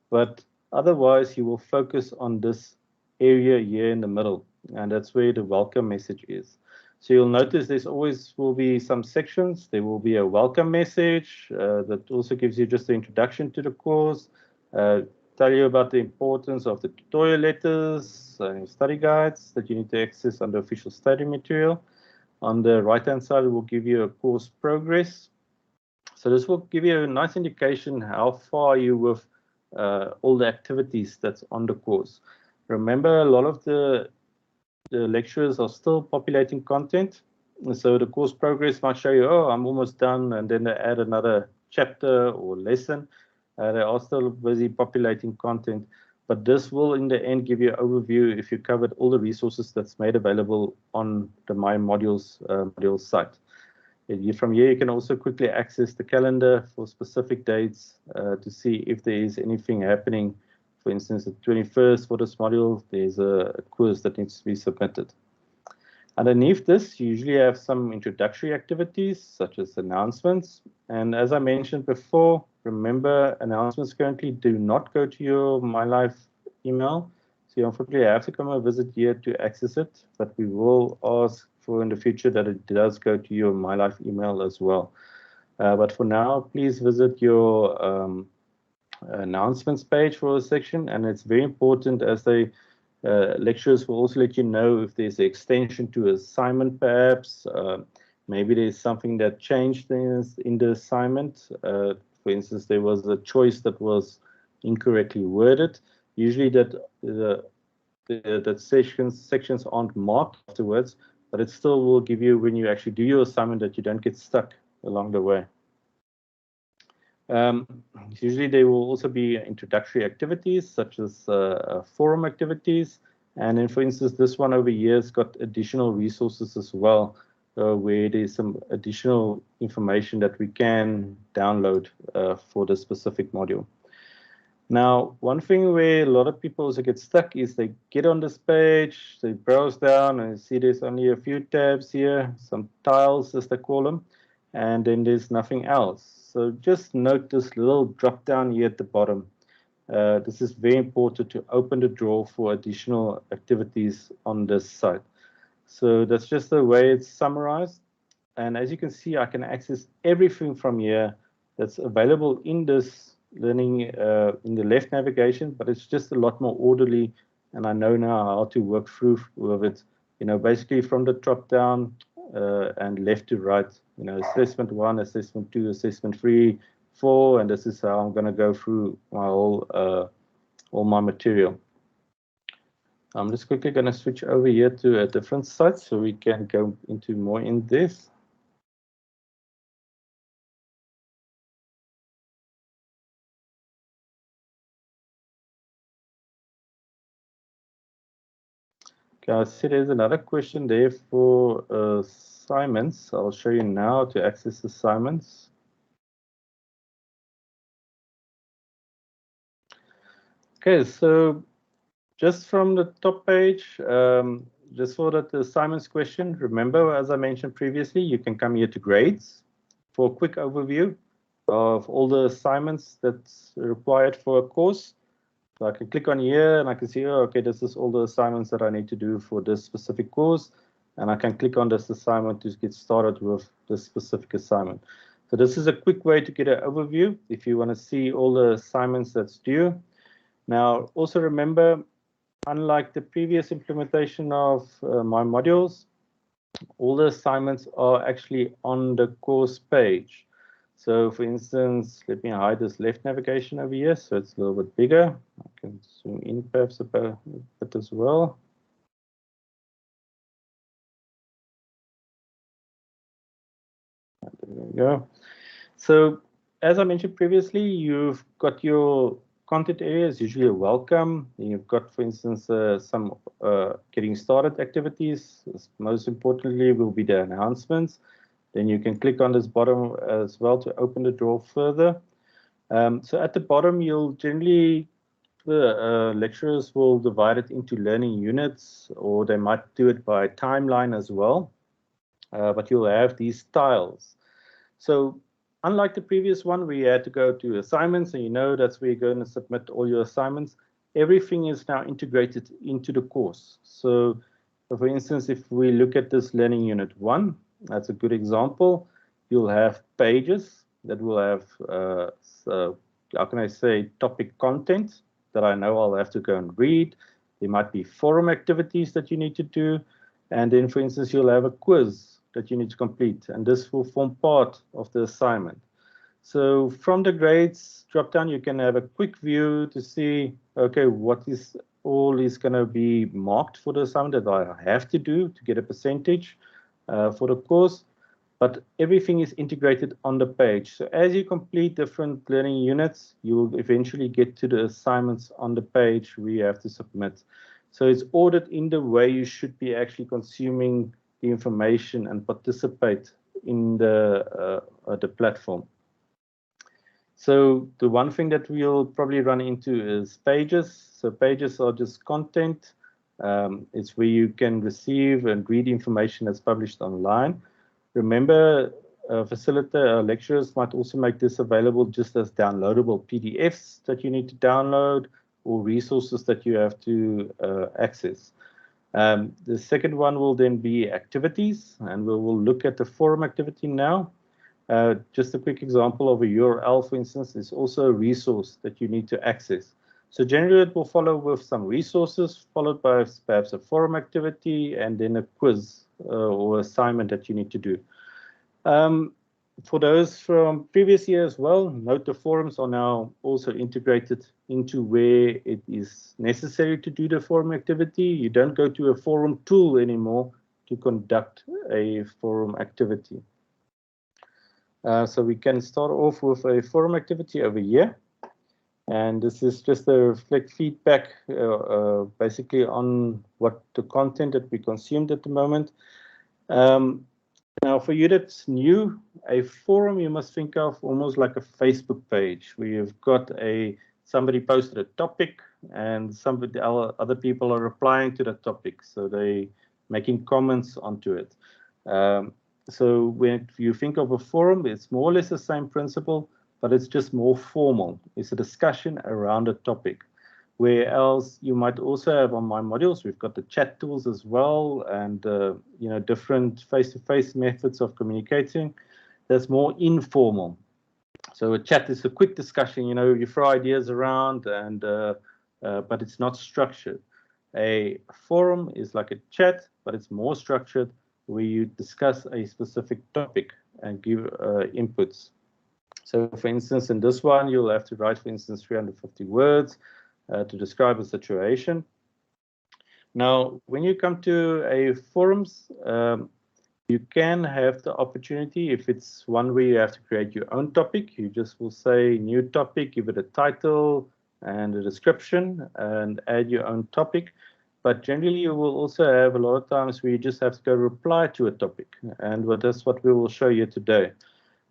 But otherwise, you will focus on this area here in the middle, and that's where the welcome message is. So you'll notice there's always will be some sections. There will be a welcome message that also gives you just the introduction to the course, tell you about the importance of the tutorial letters and study guides that you need to access under official study material. On the right-hand side, it will give you a course progress. So this will give you a nice indication how far you with all the activities that's on the course. Remember, a lot of the lecturers are still populating content. And so the course progress might show you, oh, I'm almost done, and then they add another chapter or lesson. They are still busy populating content, but this will in the end give you an overview if you covered all the resources that's made available on the myModules module site. From here, you can also quickly access the calendar for specific dates to see if there is anything happening. For instance, the 21st for this module, there's a quiz that needs to be submitted. Underneath this, you usually have some introductory activities, such as announcements. And as I mentioned before, remember, announcements currently do not go to your Mylife email. So you unfortunately have to come and visit here to access it, but we will ask for in the future that it does go to your Mylife email as well. But for now, please visit your announcements page for a section, and it's very important as they lecturers will also let you know if there's an extension to assignment, perhaps. Maybe there's something that changed in the assignment. For instance, there was a choice that was incorrectly worded. Usually that sections aren't marked afterwards, but it still will give you, when you actually do your assignment, that you don't get stuck along the way. Usually there will also be introductory activities such as forum activities. And then, for instance, this one over here has got additional resources as well, where there's some additional information that we can download for the specific module. Now, one thing where a lot of people also get stuck is they get on this page, they browse down and see there's only a few tabs here, some tiles as they call them, and then there's nothing else. So just note this little drop down here at the bottom. This is very important to open the drawer for additional activities on this site. So that's just the way it's summarized. And as you can see, I can access everything from here that's available in this learning in the left navigation, but it's just a lot more orderly. And I know now how to work through with it, basically from the drop down and left to right, assessment 1, assessment 2, assessment 3, 4, and this is how I'm going to go through my whole all my material. I'm just quickly going to switch over here to a different site so we can go into more in depth. Okay, I see there's another question there for assignments. I'll show you now to access assignments. Okay, so just from the top page, just for that assignments question, remember, as I mentioned previously, you can come here to grades for a quick overview of all the assignments that's required for a course. So I can click on here and I can see, oh, okay, this is all the assignments that I need to do for this specific course. And I can click on this assignment to get started with this specific assignment. So this is a quick way to get an overview if you want to see all the assignments that's due. Now, also remember, unlike the previous implementation of myModules, all the assignments are actually on the course page. So for instance, let me hide this left navigation over here so it's a little bit bigger. I can zoom in perhaps a bit as well. There we go. So as I mentioned previously, you've got your content areas, usually a welcome. You've got, for instance, some getting started activities. Most importantly will be the announcements. Then you can click on this bottom as well to open the drawer further. So at the bottom, you'll generally, the lecturers will divide it into learning units, or they might do it by timeline as well. But you'll have these tiles. So unlike the previous one, where you had to go to assignments, and that's where you're going to submit all your assignments, everything is now integrated into the course. So for instance, if we look at this learning unit 1, that's a good example. You'll have pages that will have, how can I say, topic content that I know I'll have to go and read. There might be forum activities that you need to do. And then, for instance, you'll have a quiz that you need to complete, and this will form part of the assignment. So from the grades drop down, you can have a quick view to see, okay, what is all is going to be marked for the assignment that I have to do to get a percentage for the course, but everything is integrated on the page. So as you complete different learning units, you will eventually get to the assignments on the page where you have to submit. So it's ordered in the way you should be actually consuming the information and participate in the platform. So the one thing that we'll probably run into is pages. So pages are just content. It's where you can receive and read information that's published online. Remember, facilitator lecturers might also make this available just as downloadable PDFs that you need to download or resources that you have to access. The second one will then be activities, and we'll look at the forum activity now. Just a quick example of a URL, for instance, is also a resource that you need to access. So generally it will follow with some resources, followed by perhaps a forum activity, and then a quiz or assignment that you need to do. For those from previous year as well, note the forums are now also integrated into where it is necessary to do the forum activity. You don't go to a forum tool anymore to conduct a forum activity. So we can start off with a forum activity over here. And this is just a reflect feedback basically on what the content that we consumed at the moment. Now, for you that's new, a forum you must think of almost like a Facebook page where you've got somebody posted a topic and other people are replying to that topic. So they making comments onto it. So when you think of a forum, it's more or less the same principle, but it's just more formal. It's a discussion around a topic. Where else you might also have on myModules, we've got the chat tools as well, and different face-to-face methods of communicating. That's more informal. So a chat is a quick discussion. You throw ideas around, and but it's not structured. A forum is like a chat, but it's more structured, where you discuss a specific topic and give inputs. So for instance, in this one, you'll have to write, for instance, 350 words to describe a situation. Now, when you come to a forums, you can have the opportunity, if it's one where you have to create your own topic, you just will say new topic, give it a title and a description, and add your own topic. But generally, you will also have a lot of times where you just have to go reply to a topic, and that's what we will show you today.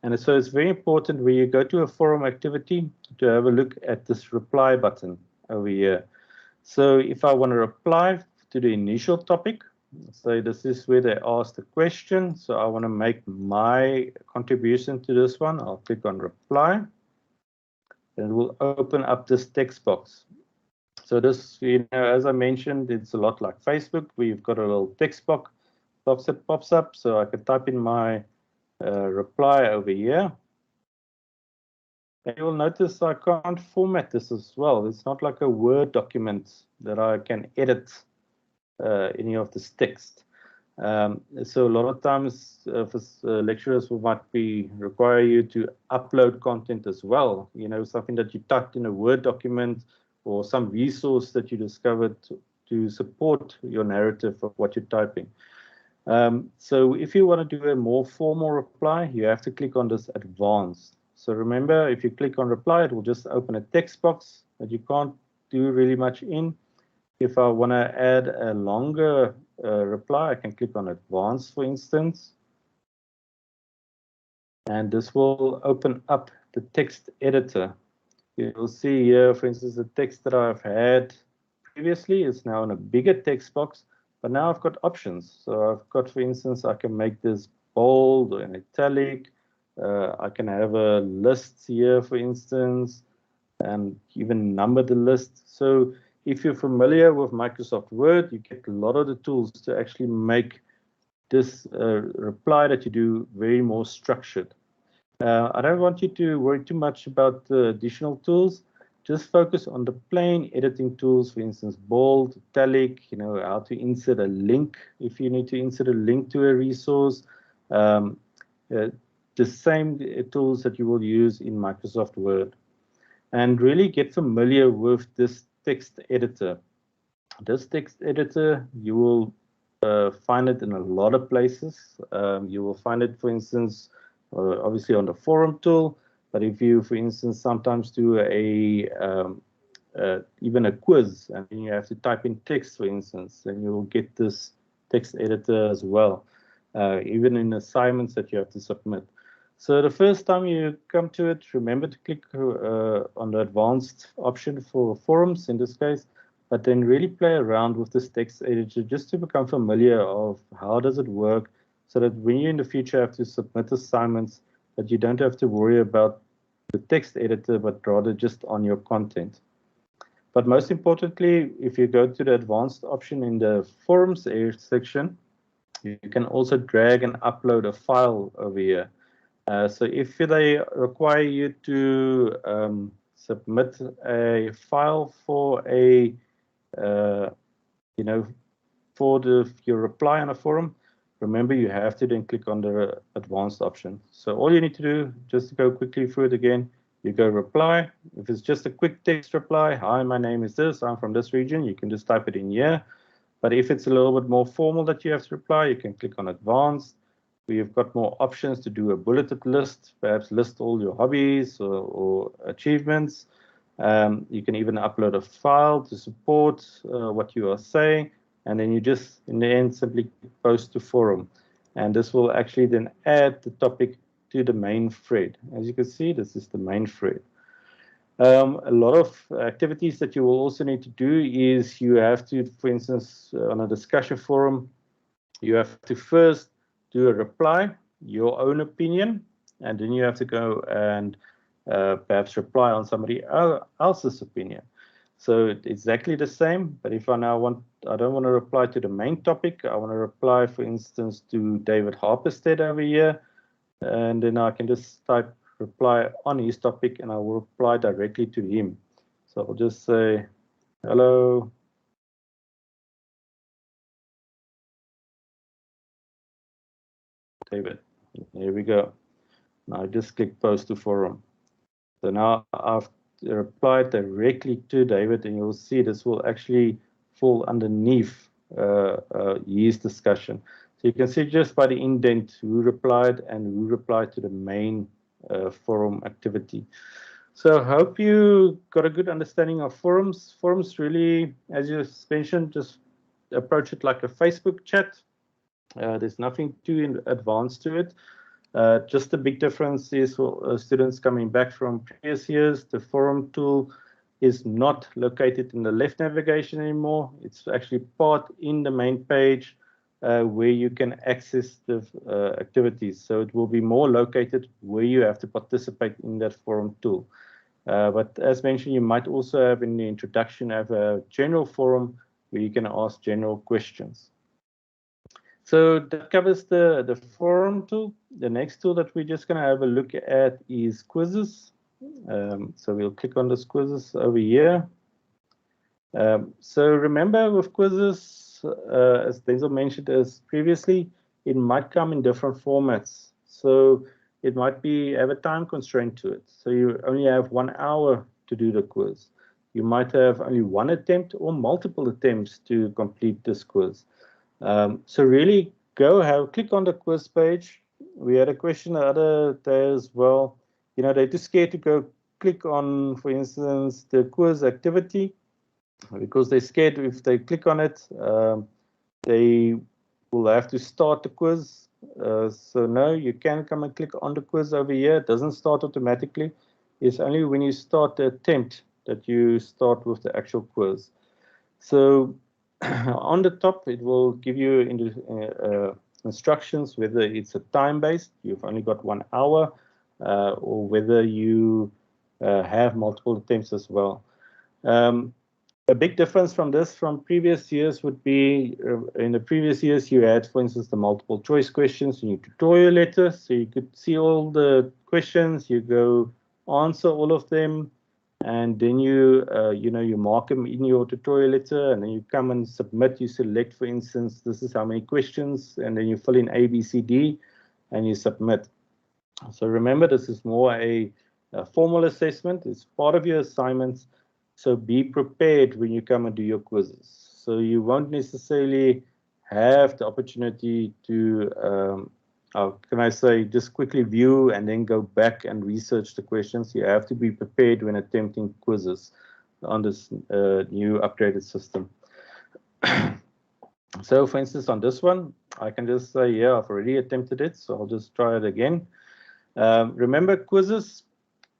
And so it's very important when you go to a forum activity to have a look at this reply button over here. So if I want to reply to the initial topic, so this is where they ask the question. So I want to make my contribution to this one. I'll click on reply. And it will open up this text box. So this, as I mentioned, it's a lot like Facebook, where you've got a little text box that pops up. So I can type in my reply over here. And you'll notice I can't format this as well. It's not like a Word document that I can edit any of this text. So a lot of times lecturers might require you to upload content as well, something that you typed in a Word document or some resource that you discovered to support your narrative of what you're typing. So if you want to do a more formal reply, you have to click on this advanced. So remember, if you click on reply, it will just open a text box that you can't do really much in. If I want to add a longer reply, I can click on advanced, for instance. And this will open up the text editor. You'll see here, for instance, the text that I've had previously is now in a bigger text box, but now I've got options. So I've got, for instance, I can make this bold or in italic. I can have a list here, for instance, and even number the list. So if you're familiar with Microsoft Word, you get a lot of the tools to actually make this reply that you do very more structured. I don't want you to worry too much about the additional tools. Just focus on the plain editing tools, for instance, bold, italic, how to insert a link if you need to insert a link to a resource. The same tools that you will use in Microsoft Word. And really get familiar with this text editor. This text editor, you will find it in a lot of places. You will find it, for instance, obviously on the forum tool, but if you, for instance, sometimes do even a quiz, and you have to type in text, for instance, then you will get this text editor as well, even in assignments that you have to submit. So the first time you come to it, remember to click on the advanced option for forums in this case, but then really play around with this text editor just to become familiar of how does it work, so that when you in the future have to submit assignments, that you don't have to worry about the text editor, but rather just on your content. But most importantly, if you go to the advanced option in the forums section, you can also drag and upload a file over here. So if they require you to submit a file for a, for your reply on a forum, remember you have to then click on the advanced option. So all you need to do, just to go quickly through it again, you go reply. If it's just a quick text reply, hi, my name is this, I'm from this region, you can just type it in here. But if it's a little bit more formal that you have to reply, you can click on advanced. We've got more options to do a bulleted list, perhaps list all your hobbies or achievements. You can even upload a file to support what you are saying. And then you just, in the end, simply post to forum. And this will actually then add the topic to the main thread. As you can see, this is the main thread. A lot of activities that you will also need to do is you have to, for instance, on a discussion forum, you have to first do a reply, your own opinion, and then you have to go and perhaps reply on somebody else's opinion. So it's exactly the same, but if I don't want to reply to the main topic, I want to reply, for instance, to David Harperstead over here, and then I can just type reply on his topic and I will reply directly to him. So I'll just say, hello. David, here we go. Now I just click post to forum. So now I've replied directly to David, and you'll see this will actually fall underneath his discussion. So you can see just by the indent who replied and who replied to the main forum activity. So I hope you got a good understanding of forums. Forums really, as you mentioned, just approach it like a Facebook chat. There's nothing too advanced to it. Just the big difference is for students coming back from previous years, the forum tool is not located in the left navigation anymore. It's actually part in the main page where you can access the activities. So it will be more located where you have to participate in that forum tool. But as mentioned, you might also have in the introduction have a general forum where you can ask general questions. So that covers the forum tool. The next tool that we're just going to have a look at is quizzes. So we'll click on this quizzes over here. So remember with quizzes, as Denzel mentioned as previously, it might come in different formats. So it might be have a time constraint to it. So you only have 1 hour to do the quiz. You might have only one attempt or multiple attempts to complete this quiz. So really click on the quiz page. We had a question the other day as well. You know, they're too scared to go click on, for instance, the quiz activity, because they're scared if they click on it, they will have to start the quiz. So no, you can come and click on the quiz over here. It doesn't start automatically. It's only when you start the attempt that you start with the actual quiz. So on the top, it will give you instructions whether it's a time-based, you've only got 1 hour, or whether you have multiple attempts as well. A big difference from this from previous years would be in the previous years you had, for instance, the multiple choice questions in your tutorial letter, so you could see all the questions, you go answer all of them, and then you mark them in your tutorial letter, and then you come and submit. You select, for instance, this is how many questions, and then you fill in A, B, C, D, and you submit. So remember, this is more a formal assessment. It's part of your assignments. So be prepared when you come and do your quizzes. So you won't necessarily have the opportunity to just quickly view and then go back and research the questions. You have to be prepared when attempting quizzes on this new upgraded system. So for instance, on this one, I can just say, yeah, I've already attempted it, so I'll just try it again. Remember, quizzes,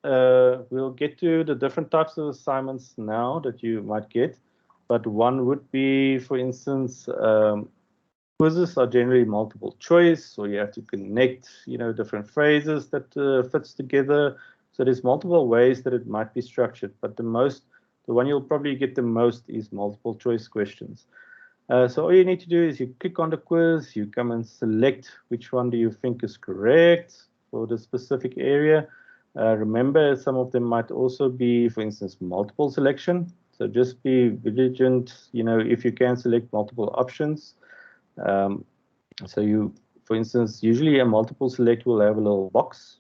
we'll get to the different types of assignments now that you might get, but one would be, for instance, quizzes are generally multiple choice, so you have to connect, different phrases that fits together. So there's multiple ways that it might be structured, but the one you'll probably get the most is multiple choice questions. So all you need to do is you click on the quiz, you come and select which one do you think is correct for the specific area. Remember, some of them might also be, for instance, multiple selection. So just be vigilant, if you can select multiple options. So you, for instance, usually a multiple select will have a little box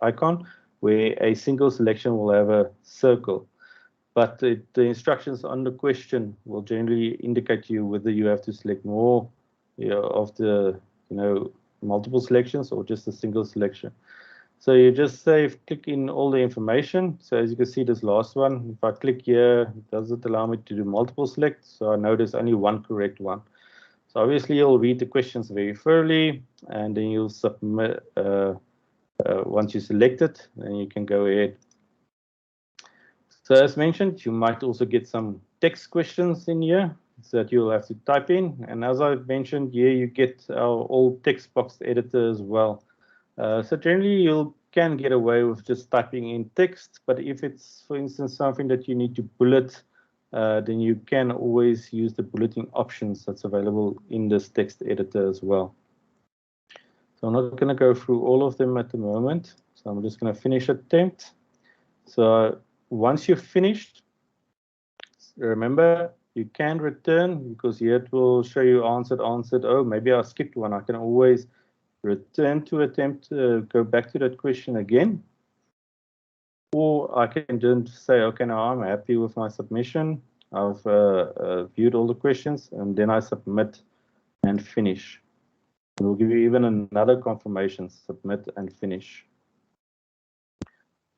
icon where a single selection will have a circle. But the instructions on the question will generally indicate to you whether you have to select more of the multiple selections or just a single selection. So you just say, click in all the information. So as you can see, this last one, if I click here, it doesn't allow me to do multiple select. So I know there's only one correct one. So obviously you'll read the questions very thoroughly, and then you'll submit. Once you select it, then you can go ahead. So as mentioned, you might also get some text questions in here that you'll have to type in. And as I've mentioned, here you get our old text box editor as well. So generally, you'll can get away with just typing in text, but if it's, for instance, something that you need to bullet, then you can always use the bulleting options that's available in this text editor as well. So I'm not going to go through all of them at the moment. So I'm just going to finish attempt. So once you've finished, remember you can return, because here it will show you answered. Oh, maybe I skipped one. I can always return to attempt, go back to that question again. Or I can just say, okay, now I'm happy with my submission. I've viewed all the questions, and then I submit and finish. And we'll give you even another confirmation, submit and finish.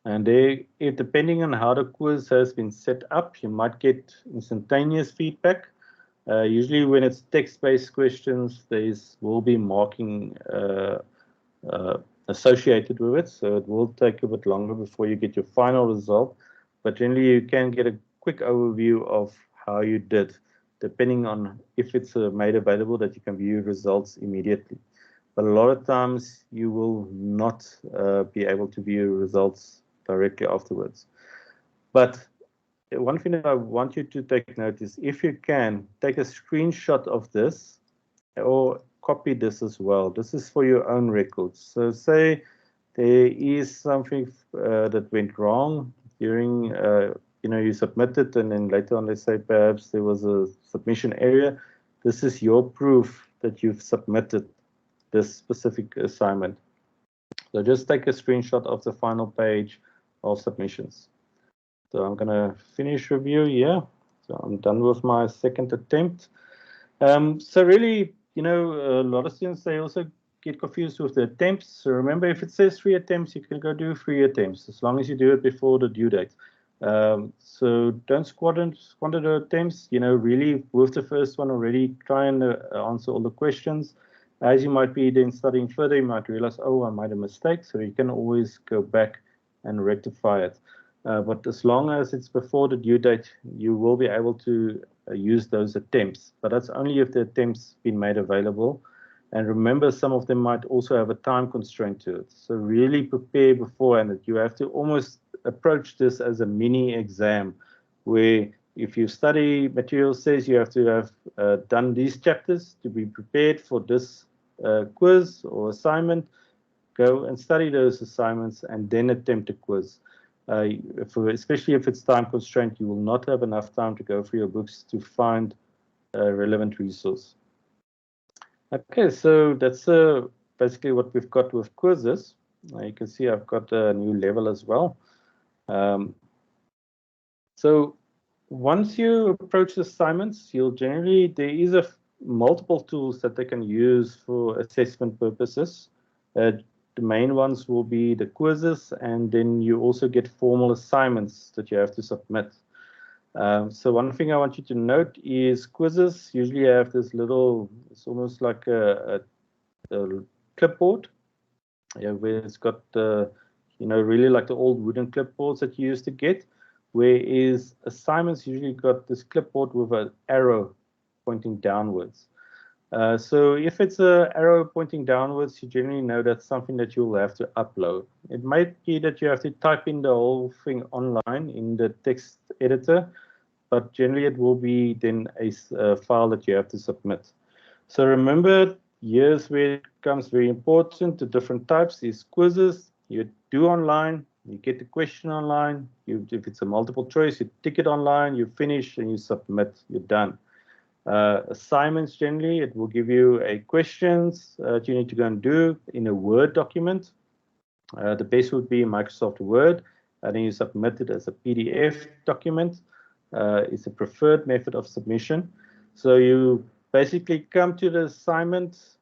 And depending on how the quiz has been set up, you might get instantaneous feedback. Usually when it's text-based questions, there will be marking associated with it, so it will take a bit longer before you get your final result. But generally you can get a quick overview of how you did, depending on if it's made available that you can view results immediately. But a lot of times you will not be able to view results directly afterwards. But one thing that I want you to take note is, if you can, take a screenshot of this or copy this as well. This is for your own records. So say there is something that went wrong during, you submitted, and then later on, let's say perhaps there was a submission error. This is your proof that you've submitted this specific assignment. So just take a screenshot of the final page of submissions. So I'm going to finish review here. So I'm done with my second attempt. So really, a lot of students, they also get confused with the attempts. So remember, if it says 3 attempts, you can go do 3 attempts, as long as you do it before the due date. So don't squander the attempts. Really, with the first one already, try and answer all the questions. As you might be then studying further, you might realize, oh, I made a mistake. So you can always go back and rectify it. But as long as it's before the due date, you will be able to use those attempts. But that's only if the attempts been made available. And remember, some of them might also have a time constraint to it. So really prepare beforehand. That you have to almost approach this as a mini exam, where if you study material says you have to have done these chapters to be prepared for this quiz or assignment, go and study those assignments and then attempt a quiz. Especially if it's time constrained, you will not have enough time to go through your books to find a relevant resource. Okay, so that's basically what we've got with quizzes. You can see I've got a new level as well. So once you approach assignments, there is multiple tools that they can use for assessment purposes. The main ones will be the quizzes, and then you also get formal assignments that you have to submit. So one thing I want you to note is quizzes usually have this little, it's almost like a clipboard, where it's got really like the old wooden clipboards that you used to get, whereas assignments usually got this clipboard with an arrow pointing downwards. So if it's an arrow pointing downwards, you generally know that's something that you'll have to upload. It might be that you have to type in the whole thing online in the text editor, but generally it will be then a file that you have to submit. So remember, here's where it becomes very important. The different types is quizzes. You do online, you get the question online. If it's a multiple choice, you tick it online, you finish and you submit, you're done. Assignments, generally, it will give you a questions that you need to go and do in a Word document. The best would be Microsoft Word, and then you submit it as a PDF document. It's a preferred method of submission. So you basically come to the assignment,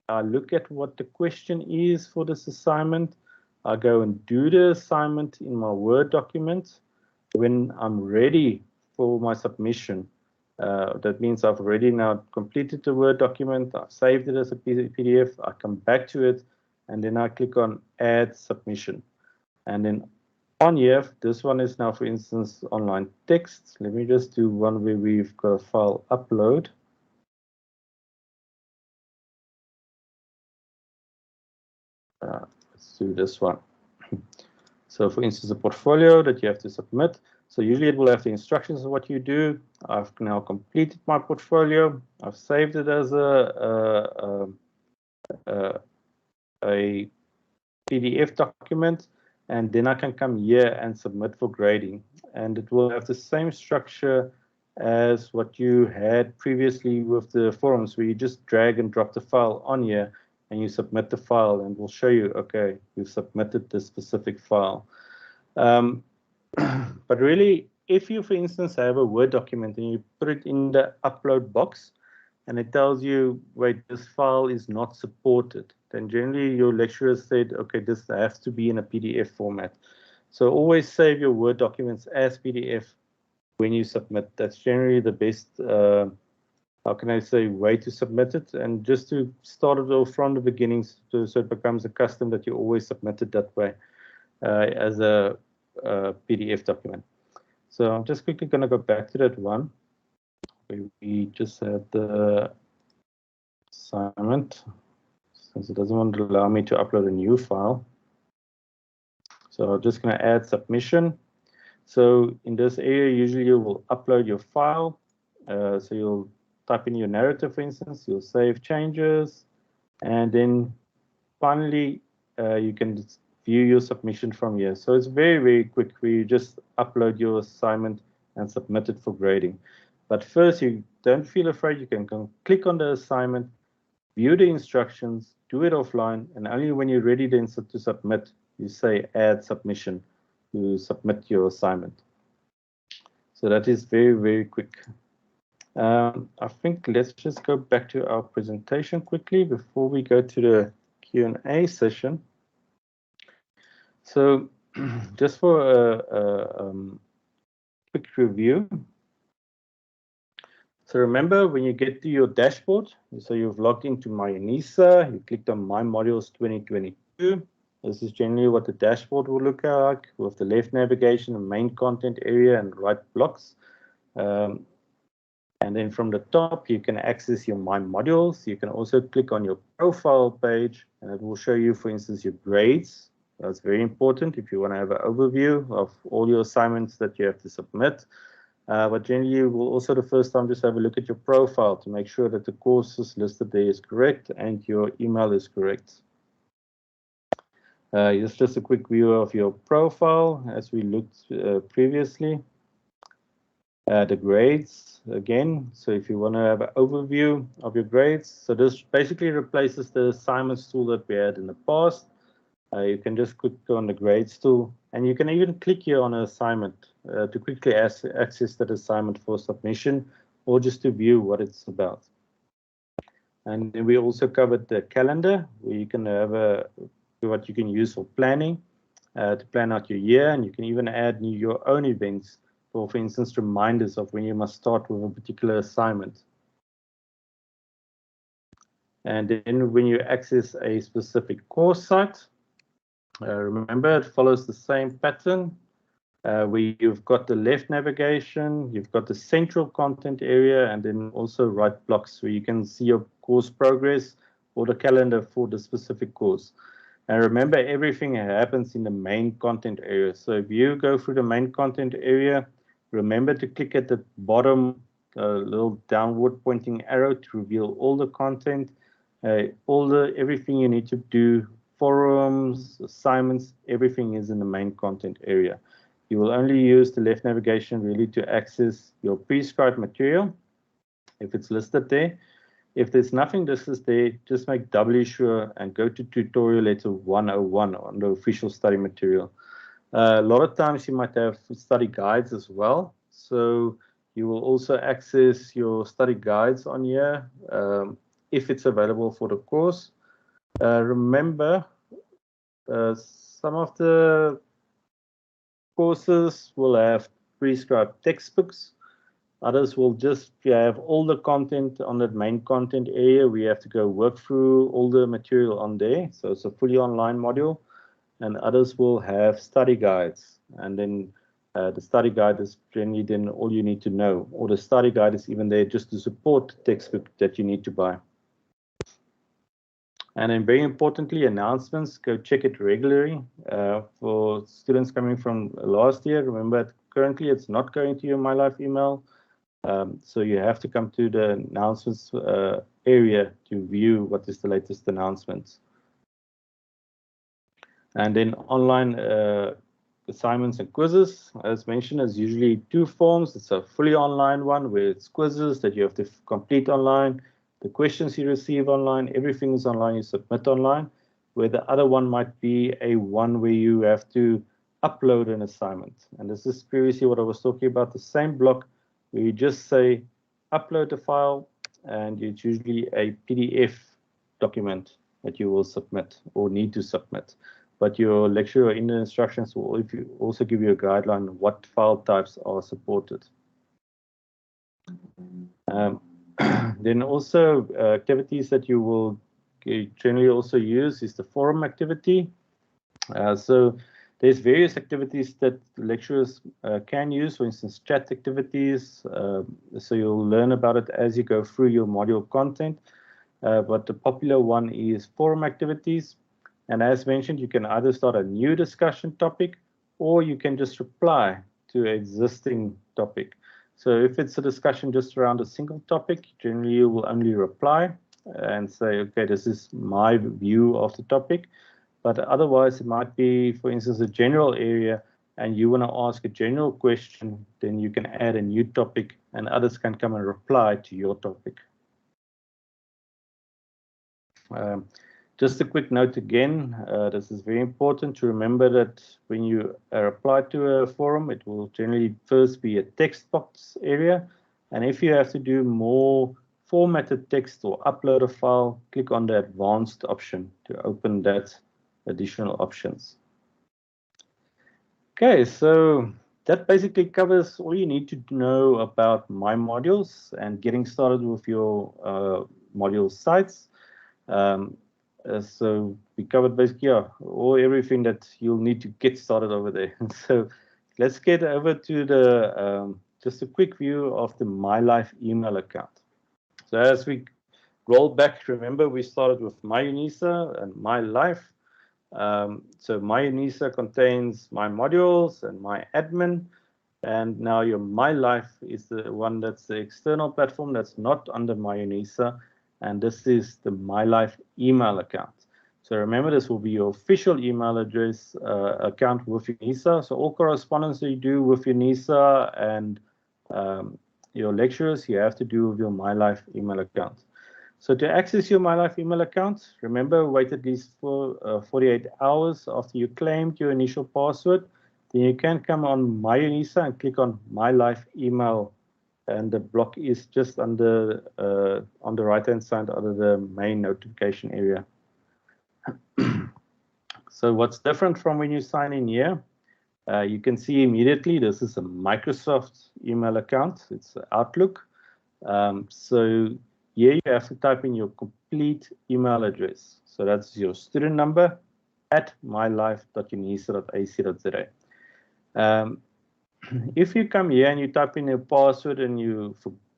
look at what the question is for this assignment. I go and do the assignment in my Word document. When I'm ready for my submission, that means I've already now completed the Word document, I've saved it as a PDF, I come back to it, and then I click on Add Submission. And then on here, this one is now, for instance, online text. Let me just do one where we've got a file upload. Let's do this one. So for instance, a portfolio that you have to submit. So usually it will have the instructions of what you do. I've now completed my portfolio. I've saved it as a PDF document, and then I can come here and submit for grading. And it will have the same structure as what you had previously with the forums, where you just drag and drop the file on here and you submit the file, and we'll show you, okay, you've submitted this specific file. But really, if you, for instance, have a Word document and you put it in the upload box, and it tells you, wait, this file is not supported, then generally your lecturer said, okay, this has to be in a PDF format. So always save your Word documents as PDF when you submit. That's generally the best, how can I say, way to submit it. And just to start it off from the beginning, so it becomes a custom that you always submit it that way as a PDF document. So I'm just quickly going to go back to that one. We just had the assignment, since it doesn't want to allow me to upload a new file. So I'm just going to add submission. So in this area, usually you will upload your file. So you'll type in your narrative, for instance, you'll save changes, and then finally you can view your submission from here. So it's very, very quick, where you just upload your assignment and submit it for grading. But first, you don't feel afraid. You can click on the assignment, view the instructions, do it offline, and only when you're ready then to submit, you say add submission to submit your assignment. So that is very, very quick. I think let's just go back to our presentation quickly before we go to the Q&A session. So just for a quick review. So remember, when you get to your dashboard, so you've logged into Mynissa, you clicked on myModules 2022. This is generally what the dashboard will look like, with the left navigation, the main content area, and right blocks. And then from the top, you can access your myModules. You can also click on your profile page, and it will show you, for instance, your grades. That's very important if you want to have an overview of all your assignments that you have to submit. But generally, you will also the first time just have a look at your profile to make sure that the courses listed there is correct and your email is correct. Here's just a quick view of your profile as we looked previously. The grades again. So if you want to have an overview of your grades, so this basically replaces the assignments tool that we had in the past. You can just click on the grades tool, and you can even click here on an assignment to quickly access that assignment for submission, or just to view what it's about. And then we also covered the calendar, where you can have what you can use for planning, to plan out your year, and you can even add your own events, for instance, reminders of when you must start with a particular assignment. And then when you access a specific course site, remember, it follows the same pattern, where you've got the left navigation, you've got the central content area, and then also right blocks where you can see your course progress or the calendar for the specific course. And remember, everything happens in the main content area. So if you go through the main content area, remember to click at the bottom little downward pointing arrow to reveal all the content, everything you need to do. Forums, assignments, everything is in the main content area. You will only use the left navigation really to access your prescribed material if it's listed there. If there's nothing listed there, just make doubly sure and go to tutorial letter 101 on the official study material. A lot of times you might have study guides as well. So you will also access your study guides on here if it's available for the course. Remember, some of the courses will have prescribed textbooks. Others will just have all the content on that main content area. We have to go work through all the material on there. So it's a fully online module. And others will have study guides. And then the study guide is generally then all you need to know. Or the study guide is even there just to support the textbook that you need to buy. And then very importantly, announcements, go check it regularly. For students coming from last year, remember currently it's not going to your MyLife email. So you have to come to the announcements area to view what is the latest announcements. And then online assignments and quizzes, as mentioned, is usually two forms. It's a fully online one where it's quizzes that you have to complete online. The questions you receive online, everything is online, you submit online, where the other one might be a one where you have to upload an assignment. And this is previously what I was talking about, the same block where you just say upload a file, and it's usually a PDF document that you will submit or need to submit. But your lecturer in the instructions will also give you a guideline on what file types are supported. Then also activities that you will generally also use is the forum activity. So there's various activities that lecturers can use, for instance, chat activities. So you'll learn about it as you go through your module content. But the popular one is forum activities. And as mentioned, you can either start a new discussion topic, or you can just reply to an existing topic. So if it's a discussion just around a single topic, generally you will only reply and say, okay, this is my view of the topic. But otherwise, it might be, for instance, a general area, and you want to ask a general question, then you can add a new topic, and others can come and reply to your topic. Just a quick note again, this is very important to remember that when you reply to a forum, it will generally first be a text box area. And if you have to do more formatted text or upload a file, click on the advanced option to open that additional options. Okay, so that basically covers all you need to know about myModules and getting started with your module sites. So we covered basically everything that you'll need to get started over there. So let's get over to the just a quick view of the MyLife email account. So as we roll back, remember we started with myUnisa and MyLife. So myUnisa contains myModules and myAdmin, and now your MyLife is the one that's the external platform that's not under myUnisa. And this is the MyLife email account. So remember, this will be your official email address account with Nisa. So all correspondence that you do with your Nisa and your lecturers, you have to do with your MyLife email account. So to access your MyLife email account, remember, wait at least for 48 hours after you claimed your initial password. Then you can come on myUnisa and click on MyLife email. And the block is just under on the right-hand side under the main notification area. So what's different from when you sign in here? You can see immediately this is a Microsoft email account. It's Outlook. So here you have to type in your complete email address. So that's your student number at mylife.unisa.ac.za. If you come here and you type in your password and you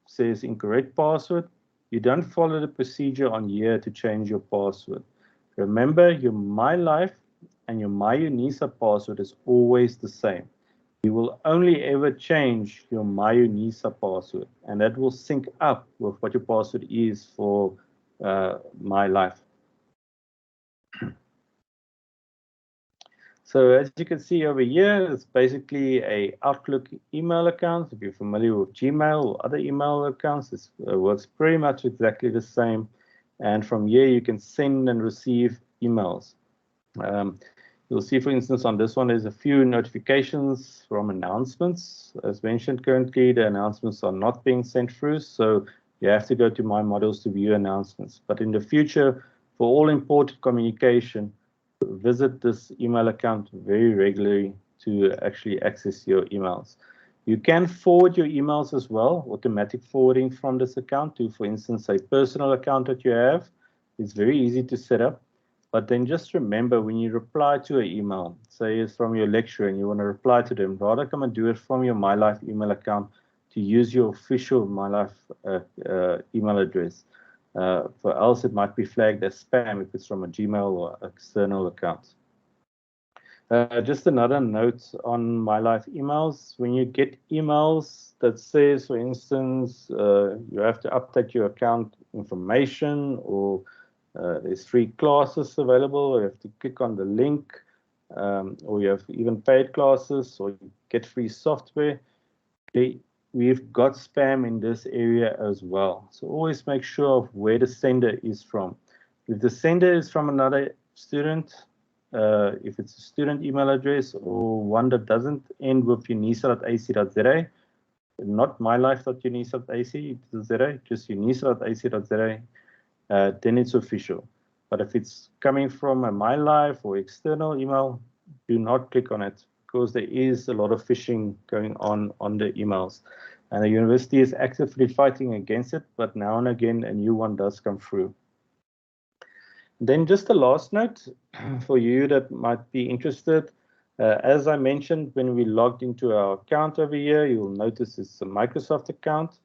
says incorrect password, you don't follow the procedure on here to change your password. Remember, your MyLife and your myUnisa password is always the same. You will only ever change your myUnisa password, and that will sync up with what your password is for MyLife. So as you can see over here, it's basically a Outlook email account. If you're familiar with Gmail or other email accounts, it works pretty much exactly the same. And from here, you can send and receive emails. You'll see, for instance, on this one, there's a few notifications from announcements. As mentioned, currently, the announcements are not being sent through, so you have to go to myModules to view announcements. But in the future, for all important communication, visit this email account very regularly to actually access your emails. You can forward your emails as well, automatic forwarding from this account to, for instance, a personal account that you have. It's very easy to set up. But then just remember, when you reply to an email, say it's from your lecturer and you want to reply to them, rather come and do it from your MyLife email account to use your official MyLife email address. For else, it might be flagged as spam if it's from a Gmail or external account. Just another note on MyLife emails. When you get emails that says, for instance, you have to update your account information, or there's free classes available, or you have to click on the link, or you have even paid classes, or you get free software, we've got spam in this area as well. So always make sure of where the sender is from. If the sender is from another student, if it's a student email address or one that doesn't end with unisa.ac.za, not mylife.unisa.ac.za, just unisa.ac.za, then it's official. But if it's coming from a MyLife or external email, do not click on it, because there is a lot of phishing going on the emails. And the university is actively fighting against it, but now and again a new one does come through. Then just a last note for you that might be interested. As I mentioned, when we logged into our account over here, you'll notice it's a Microsoft account.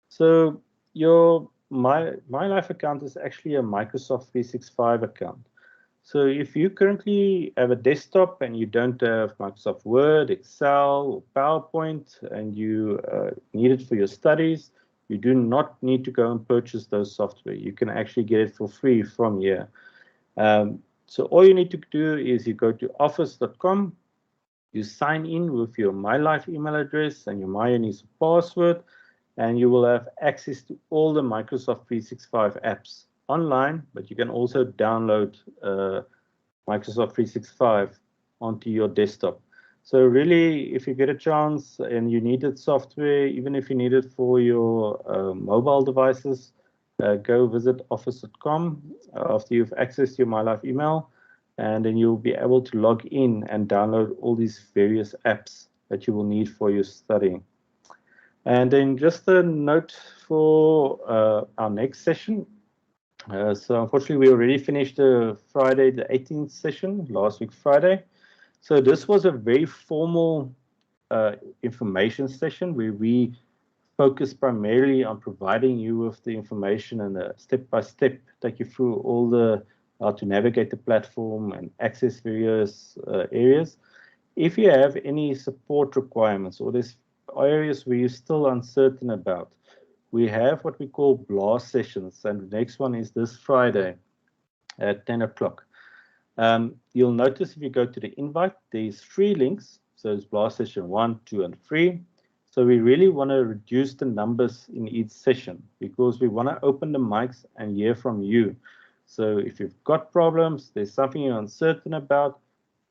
So your MyLife account is actually a Microsoft 365 account. So if you currently have a desktop and you don't have Microsoft Word, Excel, or PowerPoint, and you need it for your studies, you do not need to go and purchase those software. You can actually get it for free from here. So all you need to do is you go to office.com, you sign in with your MyLife email address and your Mynissa password, and you will have access to all the Microsoft 365 apps online, but you can also download Microsoft 365 onto your desktop. So really, if you get a chance and you needed software, even if you need it for your mobile devices, go visit office.com after you've accessed your MyLife email, and then you'll be able to log in and download all these various apps that you will need for your studying. And then just a note for our next session. So unfortunately, we already finished the Friday the 18th session, last week Friday. So this was a very formal information session where we focused primarily on providing you with the information and a step-by-step take you through all the how to navigate the platform and access various areas. If you have any support requirements or there's areas where you're still uncertain about, we have what we call blast sessions, and the next one is this Friday at 10 o'clock. You'll notice if you go to the invite, there's 3 links. So it's blast session 1, 2, and 3. So we really want to reduce the numbers in each session because we want to open the mics and hear from you. So if you've got problems, there's something you're uncertain about,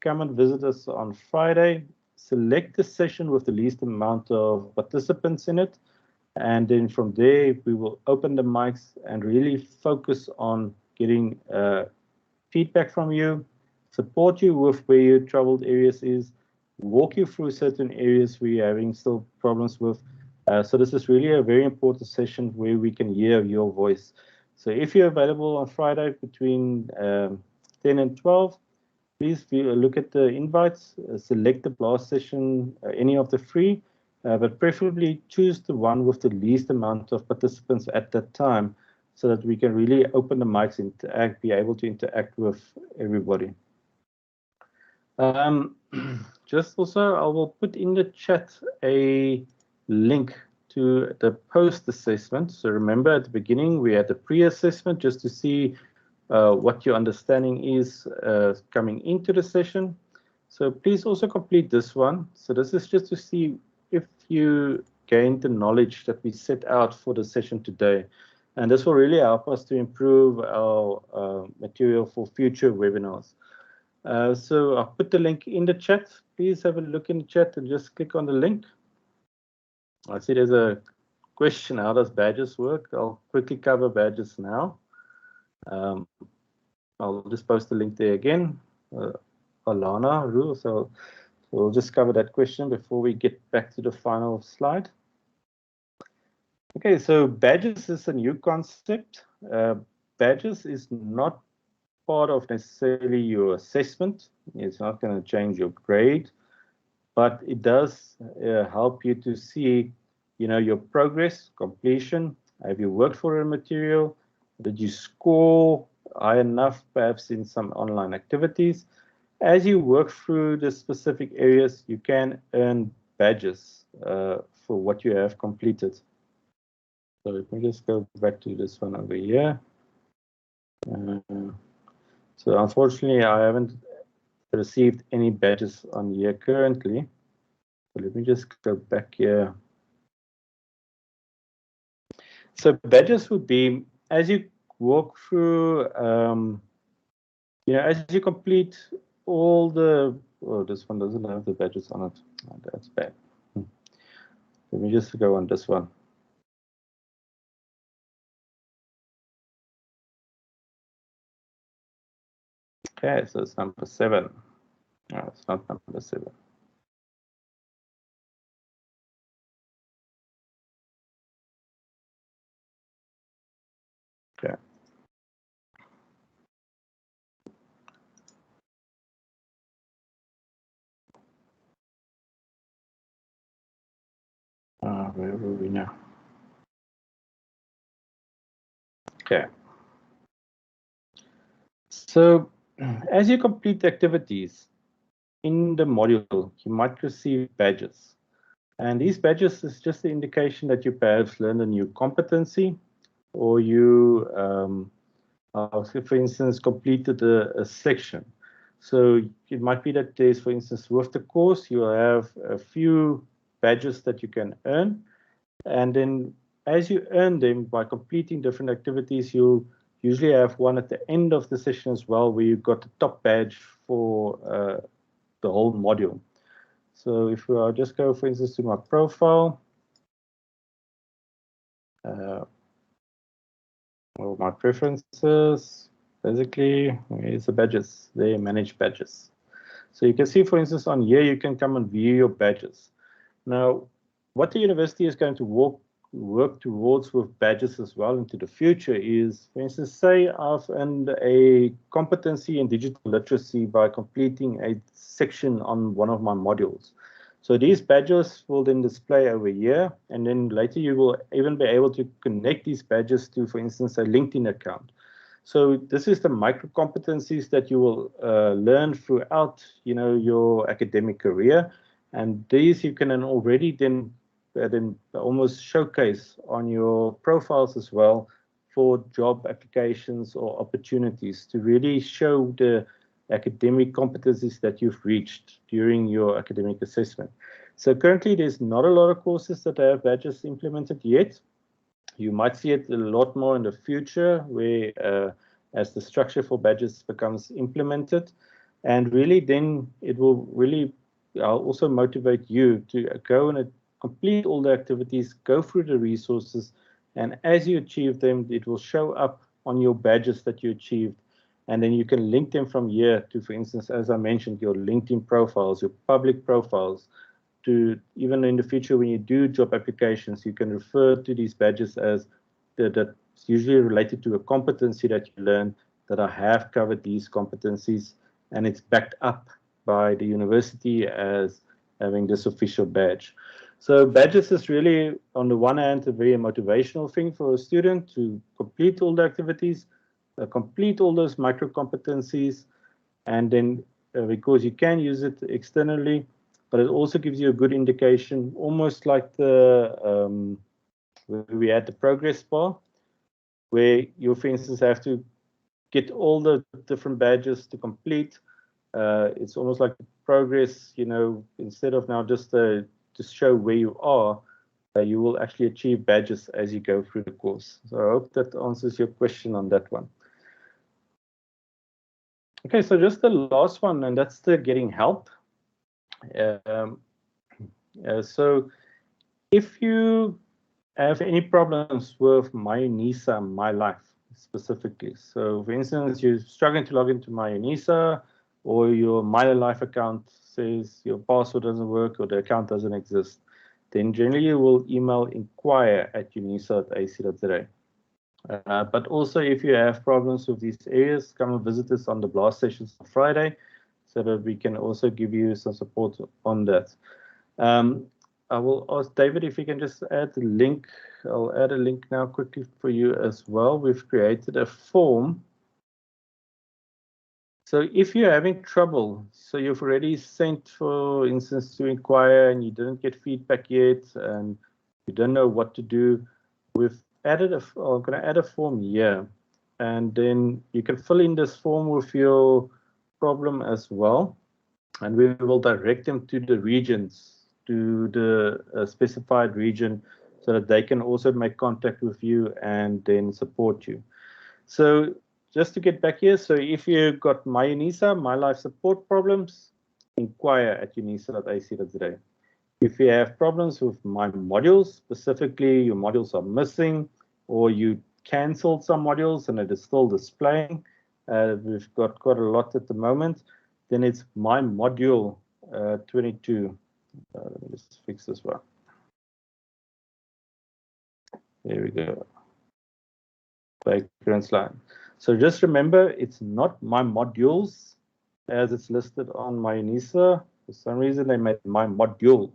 come and visit us on Friday. Select the session with the least amount of participants in it. And then from there, we will open the mics and really focus on getting feedback from you, support you with where your troubled areas is, walk you through certain areas where you're having still problems with. So this is really a very important session where we can hear your voice. So if you're available on Friday between 10 and 12, please look at the invites, select the blast session, any of the 3, but preferably choose the one with the least amount of participants at that time so that we can really open the mics and be able to interact with everybody. Just also, I will put in the chat a link to the post-assessment. So remember at the beginning, we had the pre-assessment just to see what your understanding is coming into the session. So please also complete this one. So this is just to see if you gained the knowledge that we set out for the session today. And this will really help us to improve our material for future webinars. So I'll put the link in the chat. Please have a look in the chat and just click on the link. I see there's a question, how does badges work? I'll quickly cover badges now. I'll just post the link there again. Alana, Ru, so we'll just cover that question before we get back to the final slide. Okay, so badges is a new concept. Badges is not part of necessarily your assessment. It's not going to change your grade, but it does help you to see, your progress, completion. Have you worked for a material? Did you score high enough, perhaps in some online activities? As you work through the specific areas, you can earn badges for what you have completed. So let me just go back to this one over here. So unfortunately, I haven't received any badges on here currently. So let me just go back here. So badges would be as you walk through, as you complete all the, oh, this one doesn't have the badges on it. Oh, that's bad. Let me just go on this one. Okay, so it's number 7. No, it's not number 7. Okay. Where were we now? Okay. So as you complete the activities in the module, you might receive badges. And these badges is just the indication that you perhaps learned a new competency, or you, for instance, completed a section. So it might be that there's, for instance, with the course, you will have a few badges that you can earn. And then as you earn them by completing different activities, you'll usually have one at the end of the session as well, where you got the top badge for the whole module. So if I just go, for instance, to my profile, or my preferences, basically, here's the badges. They manage badges. So you can see, for instance, on here, you can come and view your badges. Now, what the university is going to work towards with badges as well into the future is, for instance, say I've earned a competency in digital literacy by completing a section on one of my modules. So these badges will then display over here, and then later you will even be able to connect these badges to, for instance, a LinkedIn account. So this is the micro competencies that you will learn throughout, your academic career, and these you can already then almost showcase on your profiles as well for job applications or opportunities to really show the academic competencies that you've reached during your academic assessment. So currently there's not a lot of courses that have badges implemented yet. You might see it a lot more in the future where as the structure for badges becomes implemented, and really then it will really also motivate you to go and complete all the activities, go through the resources, and as you achieve them, it will show up on your badges that you achieved. And then you can link them from here to, for instance, as I mentioned, your LinkedIn profiles, your public profiles, to even in the future when you do job applications, you can refer to these badges as that's usually related to a competency that you learn, that I have covered these competencies, and it's backed up by the university as having this official badge. So badges is really, on the one hand, a very motivational thing for a student to complete all the activities, complete all those micro competencies, and then because you can use it externally, but it also gives you a good indication, almost like the where we had the progress bar, where you, for instance, have to get all the different badges to complete. It's almost like progress, instead of now just to show where you are, you will actually achieve badges as you go through the course. So I hope that answers your question on that one. Okay, so just the last one, and that's the getting help. So if you have any problems with Nisa, Mylife specifically, so for instance, you're struggling to log into Nisa, or your Mylife account says your password doesn't work or the account doesn't exist, then generally you will email inquire@unisa.ac.za. But also, if you have problems with these areas, come and visit us on the blast sessions on Friday, so that we can also give you some support on that. I will ask David if he can just add the link. I'll add a link now quickly for you as well. We've created a form. So if you're having trouble, so you've already sent, for instance, to inquire and you didn't get feedback yet and you don't know what to do, we've added I'm going to add a form here, and then you can fill in this form with your problem as well, and we will direct them to the regions, to the specified region, so that they can also make contact with you and then support you. So just to get back here, so if you've got Mynissa, Mylife support problems, inquire at unisa.ac.za. If you have problems with myModules, specifically your modules are missing, or you canceled some modules and it is still displaying, we've got quite a lot at the moment, then it's myModule 22. Let me just fix this one. There we go. Background slide. So just remember, it's not myModules as it's listed on Mynissa. For some reason, they made myModule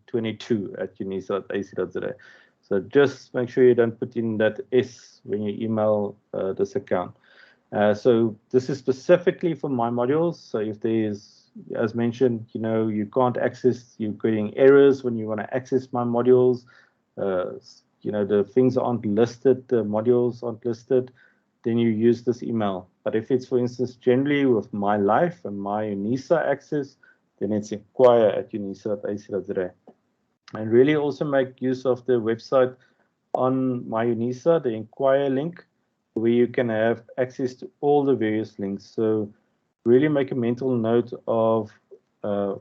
22 at unisa.ac.za. So just make sure you don't put in that S when you email this account. So this is specifically for myModules. So if there's, as mentioned, you can't access, you're getting errors when you want to access myModules. The things aren't listed, the modules aren't listed, then you use this email. But if it's, for instance, generally with Mylife and myUnisa access, then it's inquire at unisa.ac.za. And really also make use of the website on myUnisa, the inquire link, where you can have access to all the various links. So really make a mental note of on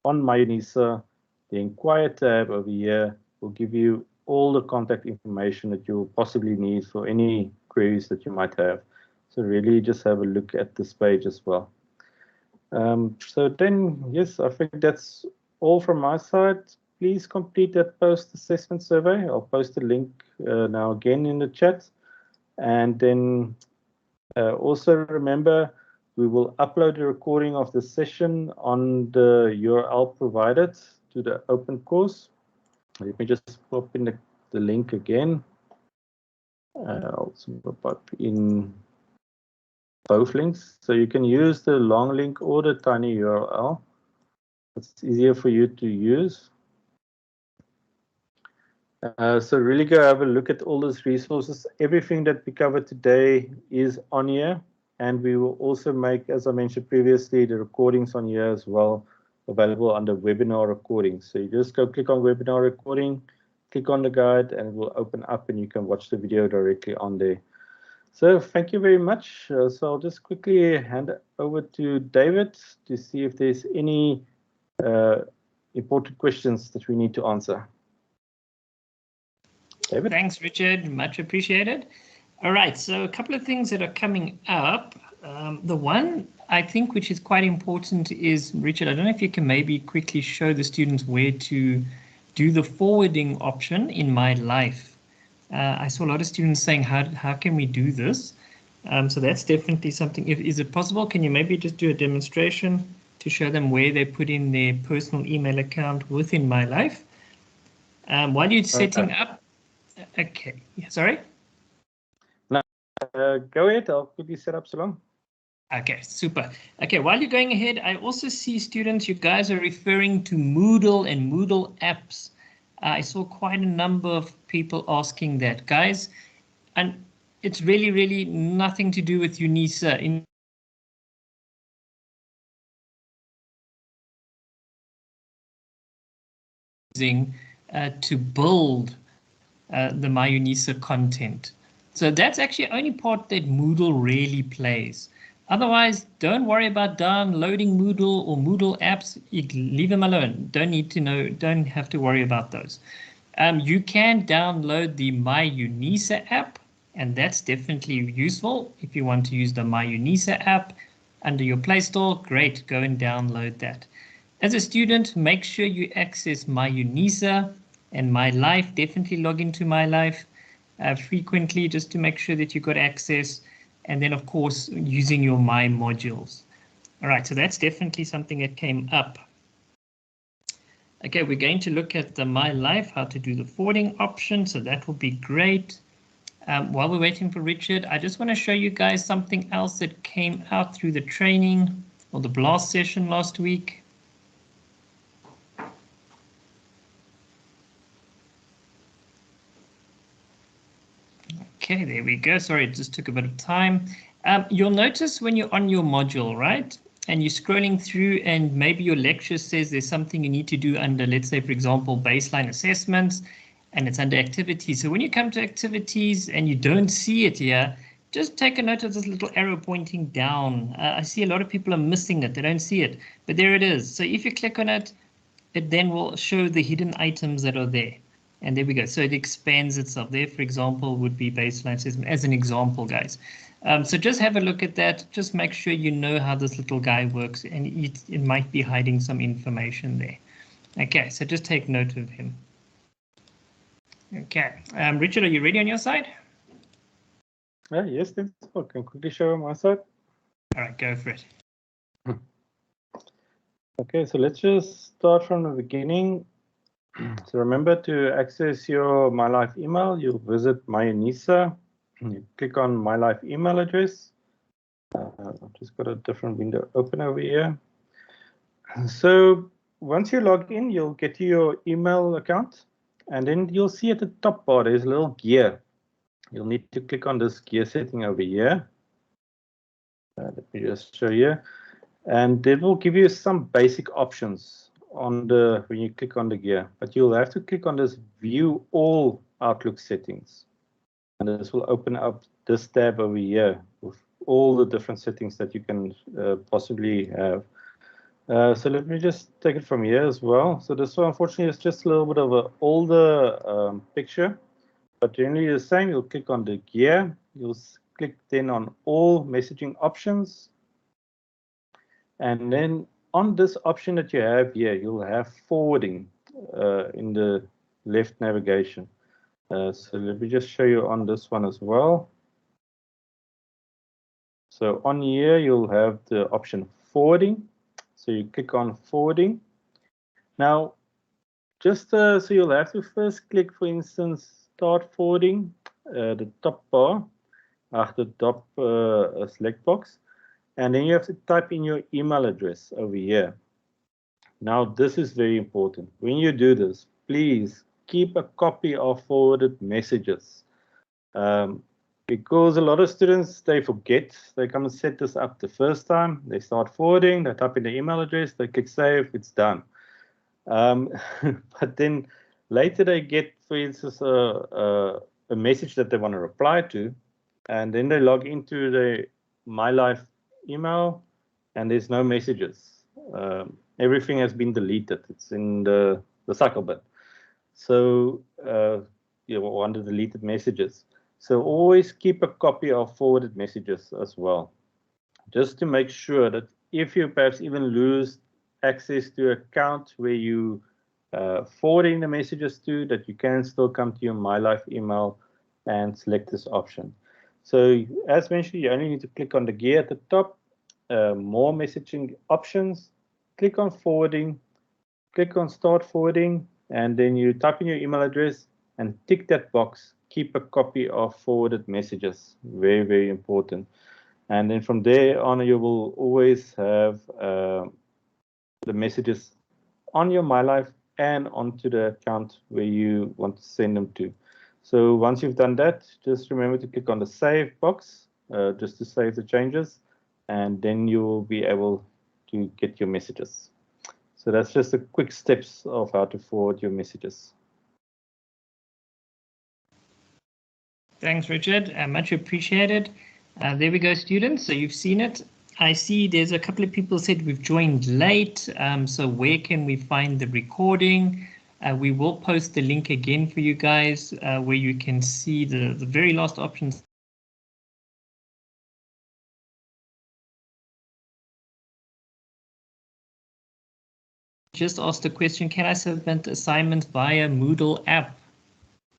myUnisa, the inquire tab over here will give you all the contact information that you'll possibly need for any queries that you might have. So really just have a look at this page as well. So then, yes, I think that's all from my side. Please complete that post-assessment survey. I'll post a link now again in the chat. And then also remember, we will upload a recording of the session on the URL provided to the open course. Let me just pop in the link again. I'll pop in both links. So you can use the long link or the tiny URL. It's easier for you to use. So really go have a look at all those resources. Everything that we covered today is on here. And we will also make, as I mentioned previously, the recordings on here as well, available under webinar recordings. So you just go click on webinar recording, click on the guide, and it will open up and you can watch the video directly on there. So thank you very much. So I'll just quickly hand over to David to see if there's any important questions that we need to answer. David? Thanks, Richard. Much appreciated. All right, so a couple of things that are coming up. The one I think which is quite important is, Richard, I don't know if you can maybe quickly show the students where to do the forwarding option in Mylife. I saw a lot of students saying, how can we do this? So that's definitely something. Is it possible? Can you maybe just do a demonstration to show them where they put in their personal email account within Mylife? While you're setting up, okay, yeah, sorry? No, go ahead, I'll quickly set up so long. Okay, super. Okay, while you're going ahead, I also see students, you guys are referring to Moodle and Moodle apps. I saw quite a number of people asking that, guys, and it's really, really nothing to do with Unisa. To build the myUnisa content. So that's actually the only part that Moodle really plays. Otherwise, don't worry about downloading Moodle or Moodle apps. You leave them alone. Don't need to know, don't have to worry about those. You can download the myUnisa app, and that's definitely useful. If you want to use the myUnisa app under your Play Store, great, go and download that. As a student, make sure you access myUnisa and Mylife. Definitely log into Mylife frequently just to make sure that you've got access. And then, of course, using your myModules. All right, so that's definitely something that came up. Okay, we're going to look at the Mylife, how to do the forwarding option. So that will be great. While we're waiting for Richard, I just want to show you guys something else that came out through the training or the blast session last week. Okay, there we go. Sorry, it just took a bit of time. You'll notice when you're on your module, right? And you're scrolling through and maybe your lecture says there's something you need to do under, let's say, for example, baseline assessments, and it's under activities. So when you come to activities and you don't see it here, just take a note of this little arrow pointing down. I see a lot of people are missing it. They don't see it, but there it is. So if you click on it, it then will show the hidden items that are there. And there we go. So it expands itself. There, for example, would be baseline assessment as an example, guys. So just have a look at that. Just make sure you know how this little guy works, and it might be hiding some information there. Okay, so just take note of him. Okay, Richard, are you ready on your side? Yes, I can quickly show on my side. All right, go for it. Okay, so let's just start from the beginning. So remember, to access your Mylife email, you visit Mynissa. You click on Mylife email address. I've just got a different window open over here. So once you log in, you'll get to your email account, and then you'll see at the top bar there's a little gear. You'll need to click on this gear setting over here. Let me just show you. And it will give you some basic options on the when you click on the gear, but you'll have to click on this view all Outlook settings, and this will open up this tab over here with all the different settings that you can possibly have. So let me just take it from here as well. So this one, unfortunately, is just a little bit of an older picture, but generally the same. You'll click on the gear, you'll click then on all messaging options, and then on this option that you have here, you'll have forwarding in the left navigation. So let me just show you on this one as well. So on here, you'll have the option forwarding. So you click on forwarding. Now, just so you'll have to first click, for instance, start forwarding, the top bar, the top select box. And then you have to type in your email address over here. Now, this is very important. When you do this, please keep a copy of forwarded messages. Because a lot of students, they forget. They come and set this up the first time. They start forwarding, they type in the email address, they click save, it's done. But then later they get, for instance, a message that they want to reply to, and then they log into the Mylife email, and there's no messages. Everything has been deleted. It's in the cycle bin. So under deleted messages. So always keep a copy of forwarded messages as well, just to make sure that if you perhaps even lose access to an account where you forwarding the messages to, that you can still come to your Mylife email and select this option. So as mentioned, you only need to click on the gear at the top, more messaging options, click on forwarding, click on start forwarding, and then you type in your email address and tick that box, keep a copy of forwarded messages. Very, very important. And then from there on, you will always have the messages on your Mylife and onto the account where you want to send them to. So once you've done that, just remember to click on the save box just to save the changes, and then you will be able to get your messages. So that's just the quick steps of how to forward your messages. Thanks, Richard. Much appreciated. There we go, students. So you've seen it. I see there's a couple of people said we've joined late. So where can we find the recording? We will post the link again for you guys where you can see the very last options. Just asked the question, can I submit assignments via Moodle app?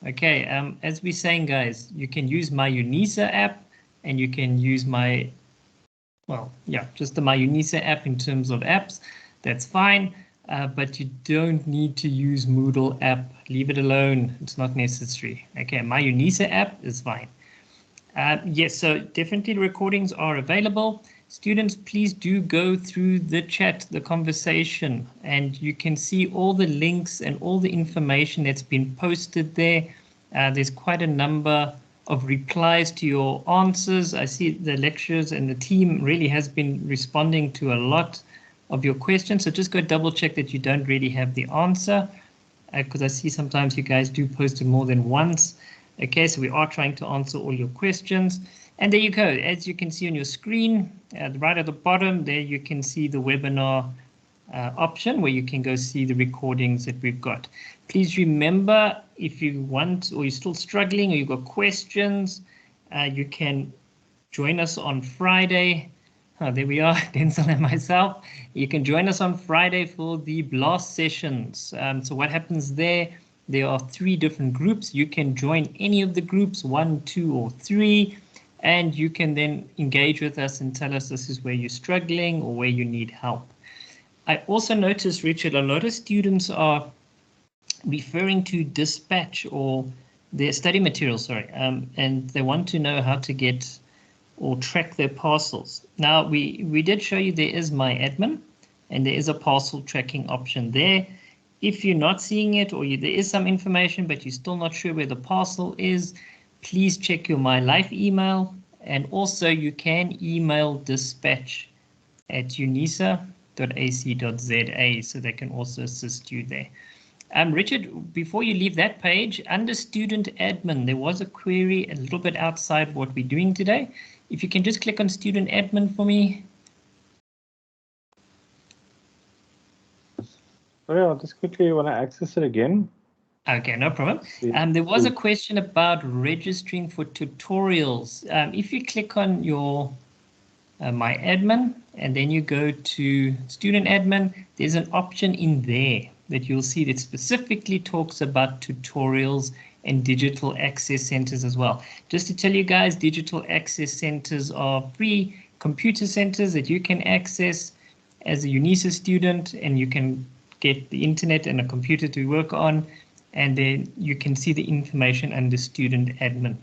Okay, as we're saying, guys, you can use my Mynissa app, and you can use just the Mynissa app in terms of apps. That's fine. but you don't need to use Moodle app. Leave it alone. It's not necessary. Okay, my Unisa app is fine. Yes, so definitely the recordings are available. Students, please do go through the chat, the conversation, and you can see all the links and all the information that's been posted there. There's quite a number of replies to your answers. I see the lecturers and the team really has been responding to a lot of your questions. So just go double check that you don't really have the answer, because I see sometimes you guys do post it more than once. Okay, so we are trying to answer all your questions. And there you go. As you can see on your screen, right at the bottom, there you can see the webinar option where you can go see the recordings that we've got. Please remember, if you want or you're still struggling or you've got questions, you can join us on Friday. Oh, there we are, Denzel and myself. You can join us on Friday for the blast sessions. So what happens there? There are 3 different groups. You can join any of the groups, 1, 2, or 3, and you can then engage with us and tell us this is where you're struggling or where you need help. I also noticed, Richard, a lot of students are referring to dispatch or their study materials, and they want to know how to get or track their parcels. Now, we did show you there is myAdmin, and there is a parcel tracking option there. If you're not seeing it or there is some information, but you're still not sure where the parcel is, please check your Mylife email. And also you can email dispatch at unisa.ac.za, so they can also assist you there. Richard, before you leave that page, under student admin, there was a query a little bit outside what we're doing today. If you can just click on student admin for me. Sorry, I'll just quickly want to access it again. Okay, no problem. There was a question about registering for tutorials. If you click on your myAdmin and then you go to student admin, there's an option in there that you'll see that specifically talks about tutorials and digital access centers as well. Just to tell you guys, digital access centers are free computer centers that you can access as a Unisa student, and you can get the internet and a computer to work on, and then you can see the information under student admin.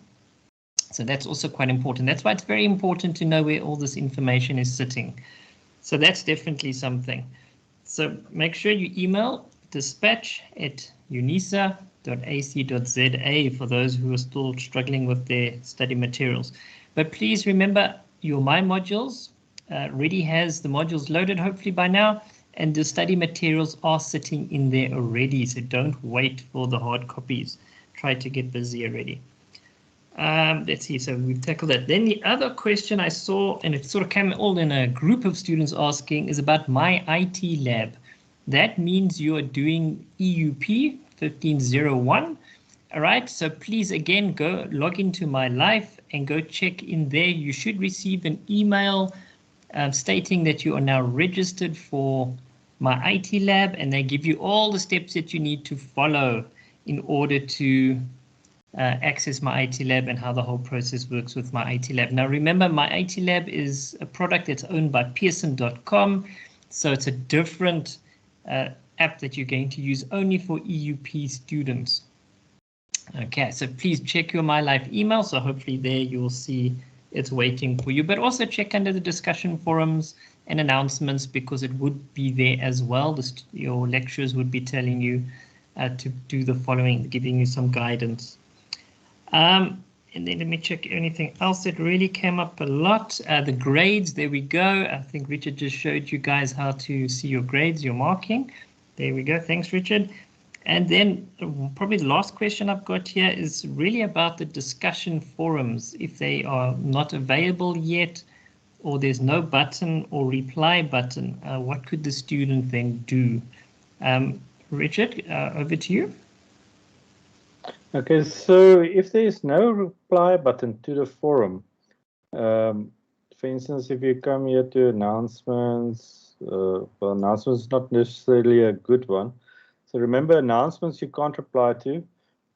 So that's also quite important. That's why it's very important to know where all this information is sitting. So that's definitely something. So make sure you email dispatch@unisa.ac.za for those who are still struggling with their study materials. But please remember, your myModules already has the modules loaded hopefully by now, and the study materials are sitting in there already, so don't wait for the hard copies. Try to get busy already. Let's see, so we've tackled that. Then the other question I saw, and it sort of came all in a group of students asking, is about Myitlab. That means you are doing EUP 1501. All right, so please again go log into Mylife and go check in there. You should receive an email stating that you are now registered for Myitlab, and they give you all the steps that you need to follow in order to access Myitlab and how the whole process works with Myitlab. Now remember, Myitlab is a product that's owned by Pearson.com, so it's a different app that you're going to use only for EUP students. Okay, so please check your Mylife email, so hopefully there you'll see it's waiting for you, but also check under the discussion forums and announcements, because it would be there as well. Your lecturers would be telling you to do the following, giving you some guidance. And then let me check anything else that really came up a lot. The grades, there we go. I think Richard just showed you guys how to see your grades, your marking. There we go. Thanks, Richard. And then probably the last question I've got here is really about the discussion forums. If they are not available yet, or there's no button or reply button, what could the student then do? Richard, over to you. Okay, so if there is no reply button to the forum, for instance, if you come here to announcements, well, announcements is not necessarily a good one. So remember, announcements you can't reply to,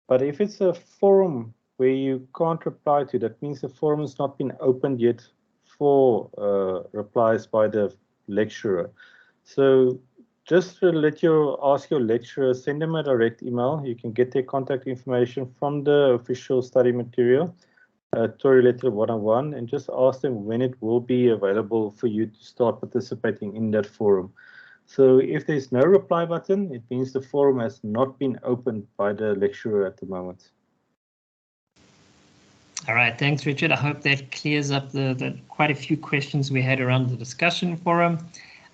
but if it's a forum where you can't reply to, that means the forum has not been opened yet for replies by the lecturer. So just to ask your lecturer, send them a direct email. You can get their contact information from the official study material, Tutorial Letter 101, and just ask them when it will be available for you to start participating in that forum. So if there's no reply button, it means the forum has not been opened by the lecturer at the moment. All right, thanks, Richard. I hope that clears up the quite a few questions we had around the discussion forum.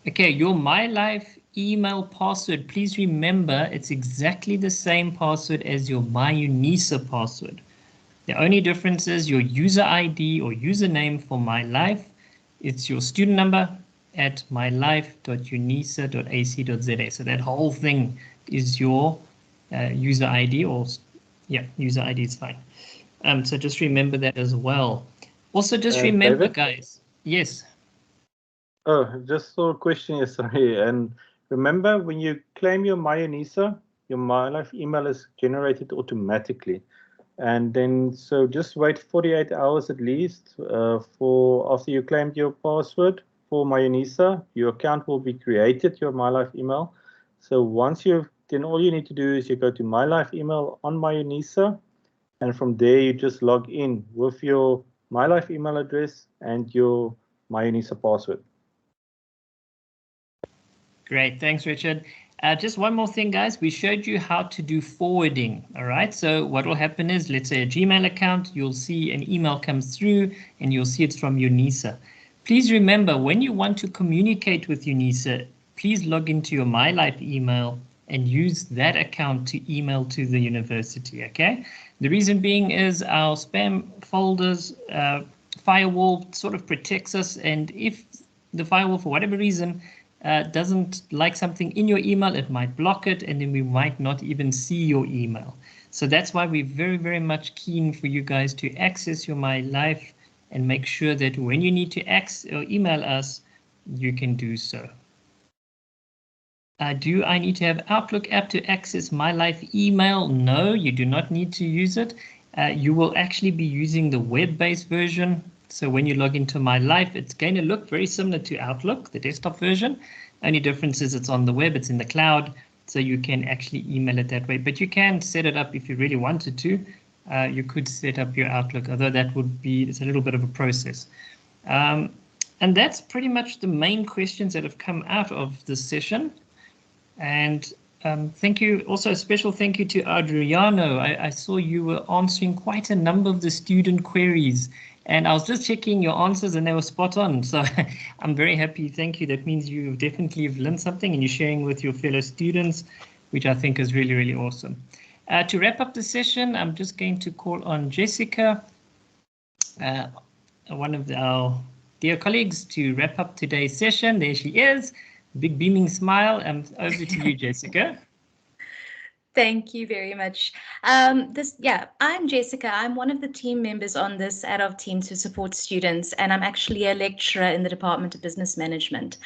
Okay, your Mylife email password, please remember it's exactly the same password as your Mynissa password. The only difference is your user ID or username for Mylife. It's your student number at mylife.unisa.ac.za. So that whole thing is your user ID, or yeah, user ID is fine. So just remember that as well. Also, just remember, David? guys. Yes. Oh, just saw a question here, sorry. And remember, when you claim your Mynissa, your Mylife email is generated automatically. And then, so just wait 48 hours at least after you claimed your password for Mynissa, your account will be created, your Mylife email. So once then all you need to do is you go to Mylife email on Mynissa, and from there you just log in with your Mylife email address and your Mynissa password. Great. Thanks, Richard. Just one more thing, guys. We showed you how to do forwarding. All right. So what will happen is, let's say a Gmail account, you'll see an email comes through and you'll see it's from Unisa. Please remember, when you want to communicate with Unisa, please log into your Mylife email and use that account to email to the university. OK, the reason being is our spam folders firewall sort of protects us. And if the firewall, for whatever reason, doesn't like something in your email, it might block it, and then we might not even see your email. So that's why we're very, very much keen for you guys to access your Mylife and make sure that when you need to email us, you can do so. Do I need to have Outlook app to access Mylife email? No, you do not need to use it. You will actually be using the web-based version. So when you log into Mylife, it's going to look very similar to Outlook, the desktop version. Only difference is it's on the web, it's in the cloud, so you can actually email it that way. But you can set it up if you really wanted to. You could set up your Outlook, although that would be, it's a little bit of a process. And that's pretty much the main questions that have come out of this session. And thank you. Also, a special thank you to Adriano. I saw you were answering quite a number of the student queries. And I was just checking your answers and they were spot on. So I'm very happy. Thank you. That means you definitely have learned something and you're sharing with your fellow students, which I think is really, really awesome. To wrap up the session, I'm just going to call on Jessica, one of our dear colleagues, to wrap up today's session. There she is, big beaming smile. Over to you, Jessica. Thank you very much. I'm Jessica. I'm one of the team members on this ad hoc team to support students, and I'm actually a lecturer in the Department of Business Management.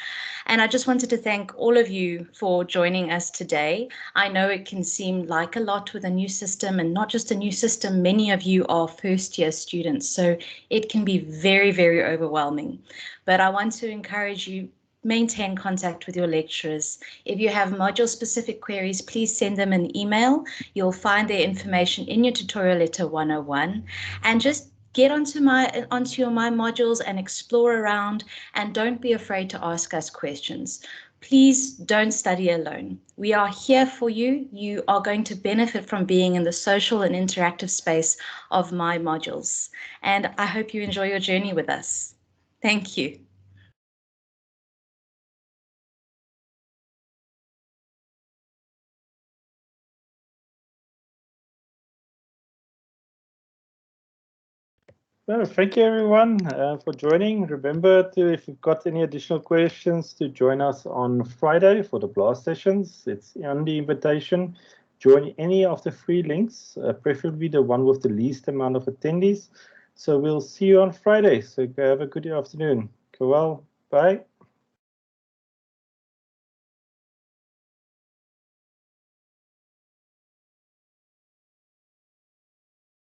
And I just wanted to thank all of you for joining us today. I know it can seem like a lot with a new system, and not just a new system, many of you are first-year students, so it can be very, very overwhelming. But I want to encourage you, maintain contact with your lecturers. If you have module-specific queries, please send them an email. You'll find their information in your tutorial letter 101. And just get onto your myModules and explore around, and don't be afraid to ask us questions. Please don't study alone. We are here for you. You are going to benefit from being in the social and interactive space of myModules. And I hope you enjoy your journey with us. Thank you. Well, thank you everyone for joining. Remember to, if you've got any additional questions, to join us on Friday for the blast sessions. It's on the invitation. Join any of the free links, preferably the one with the least amount of attendees. So we'll see you on Friday. So have a good afternoon. Go well. Bye.